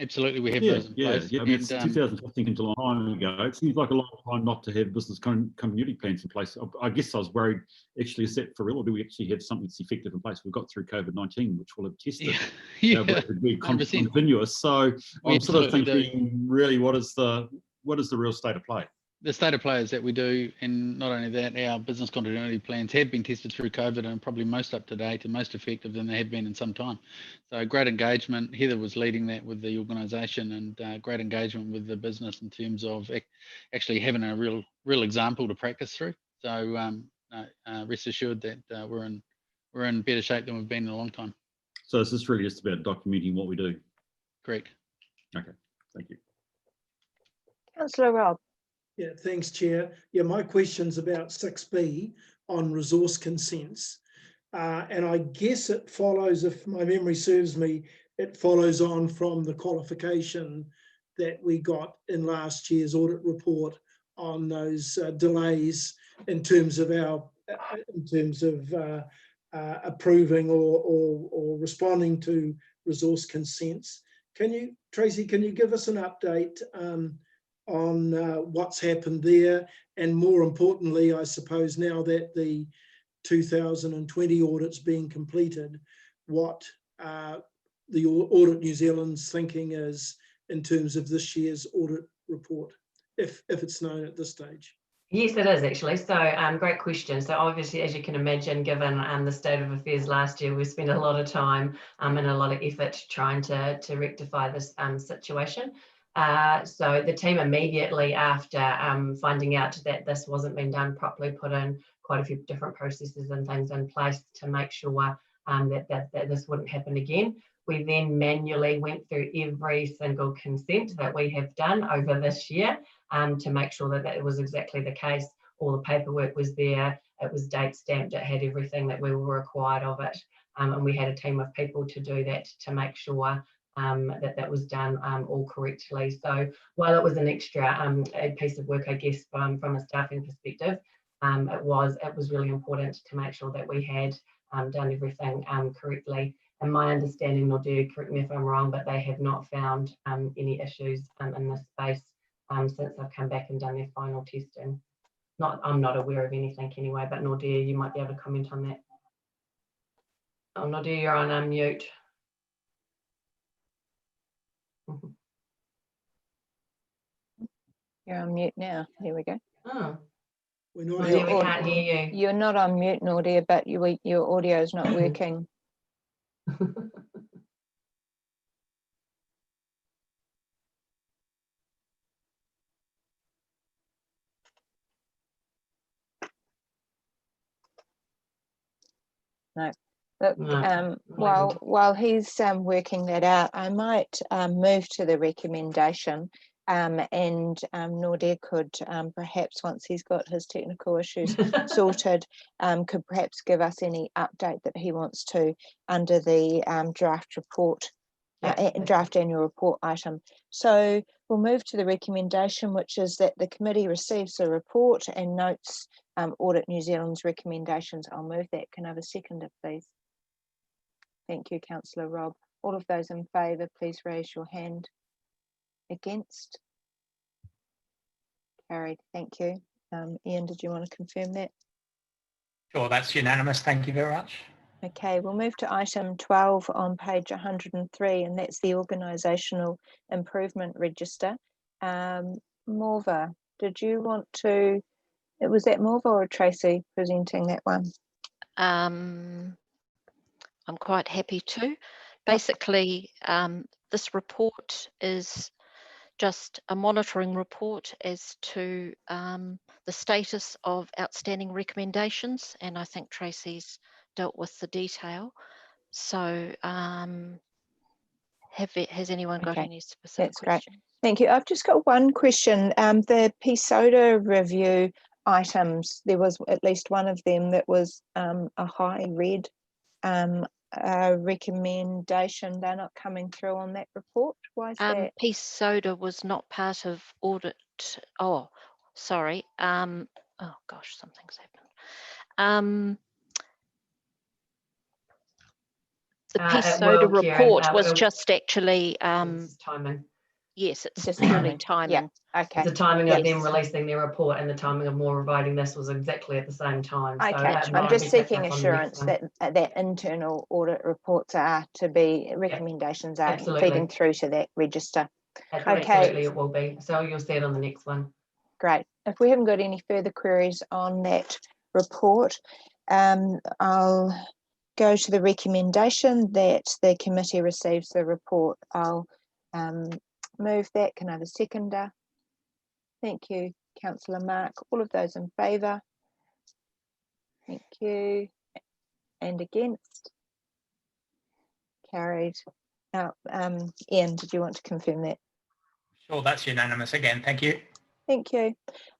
Absolutely, we have those in place. Yeah. I mean, it's 2015 seems a long time ago. It seems like a long time not to have business continuity plans in place. I guess I was worried, actually, is that for real, or do we actually have something that's effective in place? We've got through COVID-19, which will have tested how it could be continuous. So I'm sort of thinking, really, what is the real state of play? The state of play is that we do, and not only that, our business continuity plans have been tested through COVID and probably most up to date and most effective than they have been in some time. So great engagement. Heather was leading that with the organisation, and great engagement with the business in terms of actually having a real example to practice through. So rest assured that we're in better shape than we've been in a long time. So is this really just about documenting what we do? Correct. Okay, thank you. Councillor Rob. Yeah, thanks, Chair. Yeah, my question's about 6B on resource consents. And I guess it follows, if my memory serves me, it follows on from the qualification that we got in last year's audit report on those delays in terms of approving or responding to resource consents. Tracy, can you give us an update on what's happened there, and more importantly, I suppose, now that the 2020 audit's being completed, what the Audit New Zealand's thinking is in terms of this year's audit report, if it's known at this stage? Yes, it is actually. So great question. So obviously, as you can imagine, given the state of affairs last year, we spent a lot of time and a lot of effort trying to rectify this situation. So the team immediately after finding out that this wasn't being done properly put in quite a few different processes and things in place to make sure that this wouldn't happen again. We then manually went through every single consent that we have done over this year to make sure that it was exactly the case. All the paperwork was there, it was date stamped, it had everything that we were required of it. And we had a team of people to do that to make sure that was done all correctly. So while it was an extra a piece of work, I guess, from a staffing perspective, it was really important to make sure that we had done everything correctly. And my understanding, Nordia, correct me if I'm wrong, but they have not found any issues in this space since I've come back and done their final testing. I'm not aware of anything anyway, but Nordia, you might be able to comment on that. Oh, Nordia, you're on mute. You're on mute now. There we go. Oh. Nordia, we can't hear you. You're not on mute, Nordia, but your audio is not working. No. Look, while he's working that out, I might move to the recommendation, and Nordia could perhaps, once he's got his technical issues sorted, could perhaps give us any update that he wants to under the draft report, draft annual report item. So we'll move to the recommendation, which is that the committee receives the report and notes Audit New Zealand's recommendations. I'll move that. Can I have a seconder, please? Thank you, Councillor Rob. All of those in favour, please raise your hand. Against? Carried. Thank you. Ian, did you want to confirm that? Sure, that's unanimous. Thank you very much. Okay, we'll move to item 12 on page 103, and that's the Organisational Improvement Register. Morva, did you want to, was that Morva or Tracy presenting that one? I'm quite happy to. Basically, this report is just a monitoring report as to the status of outstanding recommendations, and I think Tracy's dealt with the detail. So has anyone got any specific questions? Great. Thank you. I've just got one question. The PSODA review items, there was at least one of them that was a high red recommendation. They're not coming through on that report. Why is that? Peace Soda was not part of audit. Oh, sorry. Oh gosh, something's happened. The Peace Soda report was just actually timing. Yes, it's just purely timing. Yeah. Okay. The timing of them releasing their report and the timing of more providing this was exactly at the same time. So Okay, I'm just seeking assurance that that internal audit reports are to be, recommendations are feeding through to that register. Absolutely, it will be. So you'll see it on the next one. Great. If we haven't got any further queries on that report, I'll go to the recommendation that the committee receives the report. I'll move that. Can I have a seconder? Thank you, Councillor Mark. All of those in favour? Thank you. And against? Carried. Now, Ian, did you want to confirm that? Sure, that's unanimous again. Thank you. Thank you.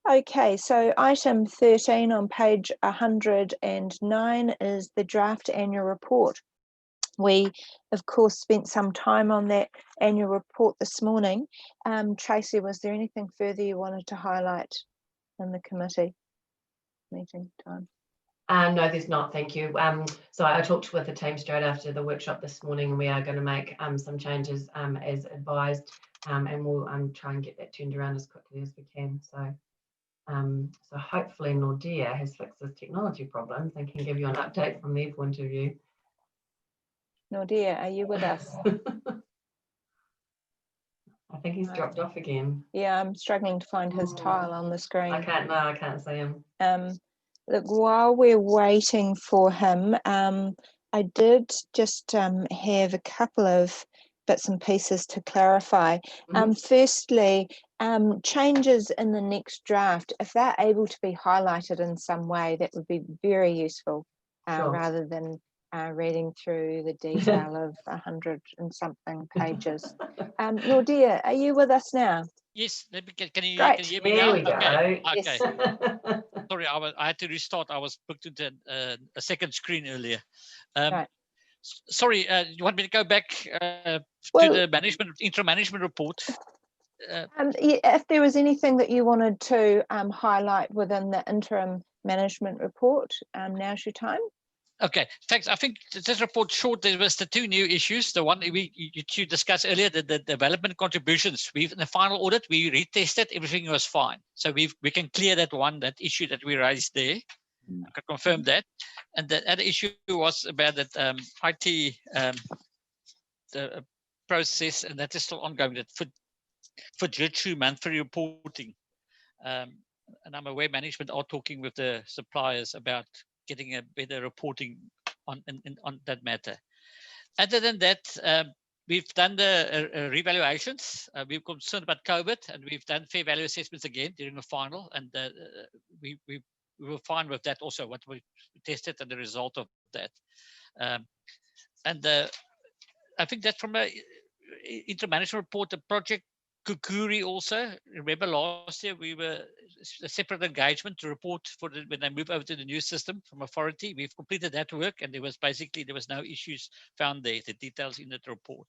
Okay, so item 13 on page 109 is the draft annual report. We, of course, spent some time on that annual report this morning. Tracy, was there anything further you wanted to highlight in the committee meeting time? No, there's not, thank you. So I talked with the team straight after the workshop this morning, and we are going to make some changes as advised, and we'll try and get that turned around as quickly as we can. So, so hopefully Nordea has fixed his technology problems and can give you an update from their point of view. Nordea, are you with us? I think he's dropped off again. Yeah, I'm struggling to find his tile on the screen. I can't see him. Look, while we're waiting for him, I did just have a couple of bits and pieces to clarify. Firstly, changes in the next draft, if they're able to be highlighted in some way, that would be very useful, rather than reading through the detail of 100 and something pages. Nordea, are you with us now? Yes, can you Great. hear me now? There we go. Okay. Yes. Sorry, I had to restart. I was booked into a second screen earlier. Right. Sorry, you want me to go back to the interim management report? If there was anything that you wanted to highlight within the interim management report, now's your time. Okay, thanks. I think this report short, there was the two new issues. The one you discussed earlier, the development contributions. In the final audit, we retested, everything was fine. So we can clear that issue that we raised there. I can confirm that. And the other issue was about that IT the process, and that is still ongoing, that Futuretsu monthly reporting. And I'm aware management are talking with the suppliers about getting a better reporting on that matter. Other than that, we've done the revaluations. We're concerned about COVID, and we've done fair value assessments again during the final, and we were fine with that also, what we tested and the result of that. I think that from a intermanagement report, the project Kukuri also, remember last year we were a separate engagement to report for when they move over to the new system from authority. We've completed that work, and there was no issues found there, the details in that report.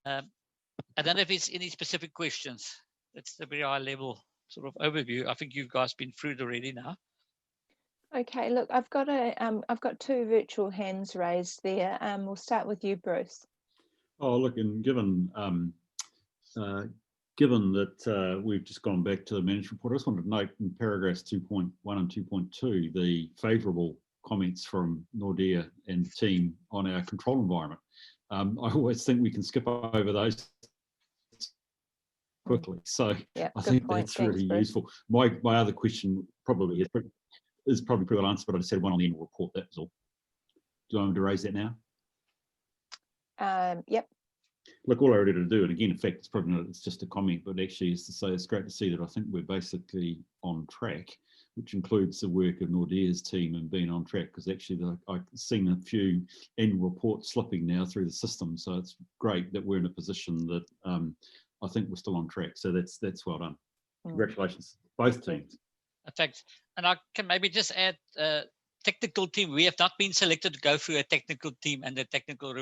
I don't know if it's any specific questions. That's the very high level sort of overview. I think you guys been through it already now. Okay, look, I've got two virtual hands raised there. We'll start with you, Bruce. Oh, look, and given that we've just gone back to the management report, I just wanted to note in paragraphs 2.1 and 2.2 the favourable comments from Nordea and the team on our control environment. I always think we can skip over those quickly, so I think that's really useful. My other question probably is probably pretty well answered, but I just had one on the annual report, that was all. Do you want me to raise that now? Yep. Look, all I wanted to do, and again, in fact, it's probably not, it's just a comment, but actually is to say it's great to see that I think we're basically on track, which includes the work of Nordea's team and being on track, because actually I've seen a few annual reports slipping now through the system. So it's great that we're in a position that I think we're still on track. So that's well done. Congratulations, both teams. Thanks. And I can maybe just add technical team, we have not been selected to go through a technical team and a technical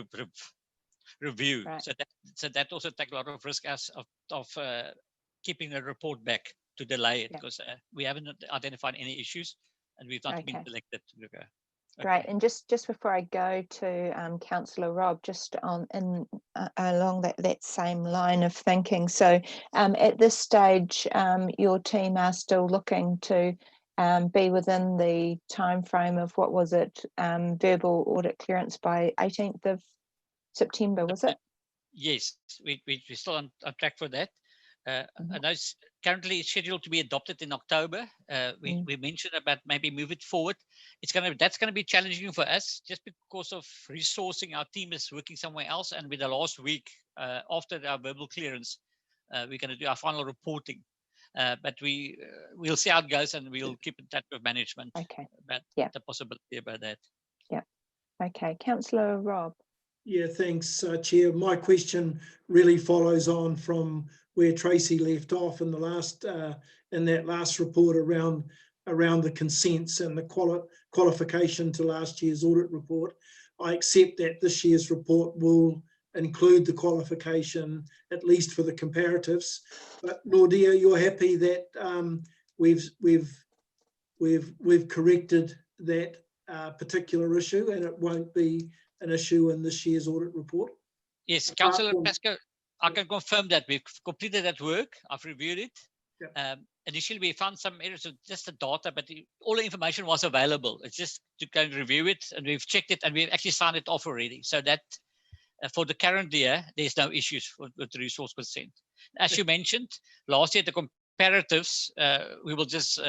review. Right. So that also takes a lot of risk of keeping the report back to delay it, because we haven't identified any issues and we've not been selected to go. Great. And just before I go to Councillor Rob, just on along that same line of thinking. So at this stage, your team are still looking to be within the time frame of, what was it, verbal audit clearance by 18th of September, was it? Yes, we're still on track for that. I know it's currently scheduled to be adopted in October. We mentioned about maybe move it forward. That's going to be challenging for us, just because of resourcing. Our team is working somewhere else, and with the last week after our verbal clearance, we're going to do our final reporting. But we'll see how it goes, and we'll keep in touch with management about the possibility about that. Yeah. Okay, Councillor Rob. Yeah, thanks, Chair. My question really follows on from where Tracy left off in the last in that last report around the consents and the qualification to last year's audit report. I accept that this year's report will include the qualification, at least for the comparatives. But Nordia, you're happy that we've corrected that particular issue, and it won't be an issue in this year's audit report? Yes, Councillor Pascoe, I can confirm that we've completed that work. I've reviewed it. Initially, we found some errors with just the data, but all the information was available. It's just to go and review it, and we've checked it, and we've actually signed it off already. So that for the current year, there's no issues with the resource consent. As you mentioned, last year, the comparatives, we will just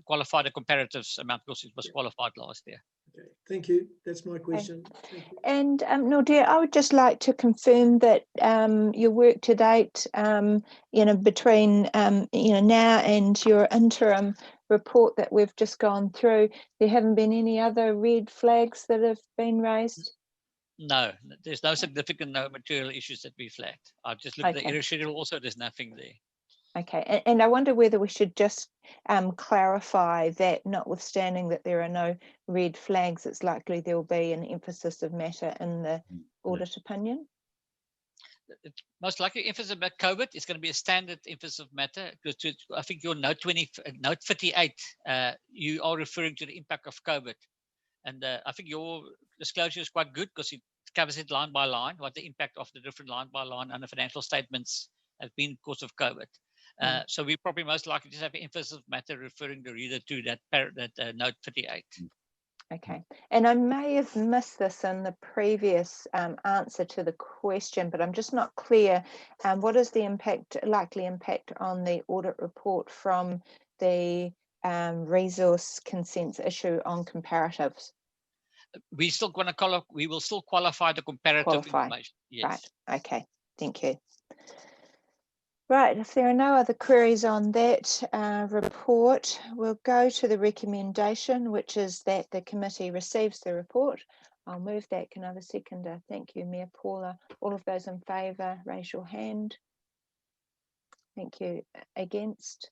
qualify the comparatives amount because it was qualified last year. Okay, thank you. That's my question. Thank you. And Nordia, I would just like to confirm that your work to date, between now and your interim report that we've just gone through, there haven't been any other red flags that have been raised? No, there's no significant, no material issues that we flagged. I've just looked at the error schedule. Also, there's nothing there. Okay, and I wonder whether we should just clarify that, notwithstanding that there are no red flags, it's likely there will be an emphasis of matter in the audit opinion. It's most likely emphasis about COVID is going to be a standard emphasis of matter. Because I think your note 58, you are referring to the impact of COVID, and I think your disclosure is quite good because it covers it line by line, what the impact of the different line by line and the financial statements have been because of COVID. So we probably most likely just have an emphasis of matter referring the reader to that note 58. Okay, and I may have missed this in the previous answer to the question, but I'm just not clear. What is the likely impact on the audit report from the resource consents issue on comparatives? We will still qualify the comparative information. Yes. Right. Okay. Thank you. Right, if there are no other queries on that report, we'll go to the recommendation, which is that the committee receives the report. I'll move that. Can I have a seconder? Thank you, Mayor Paula. All of those in favour, raise your hand. Thank you. Against?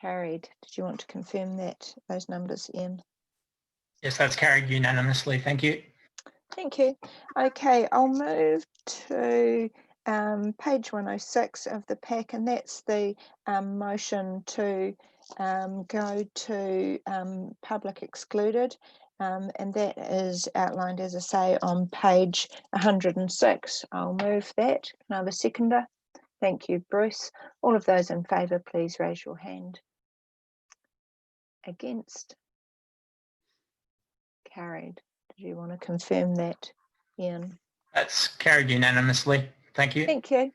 Carried. Did you want to confirm those numbers, Ian? Yes, that's carried unanimously. Thank you. Thank you. Okay, I'll move to page 106 of the pack, and that's the motion to go to public excluded, and that is outlined, as I say, on page 106. I'll move that. Can I have a seconder? Thank you, Bruce. All of those in favour, please raise your hand. Against? Carried. Did you want to confirm that, Ian? That's carried unanimously. Thank you. Thank you.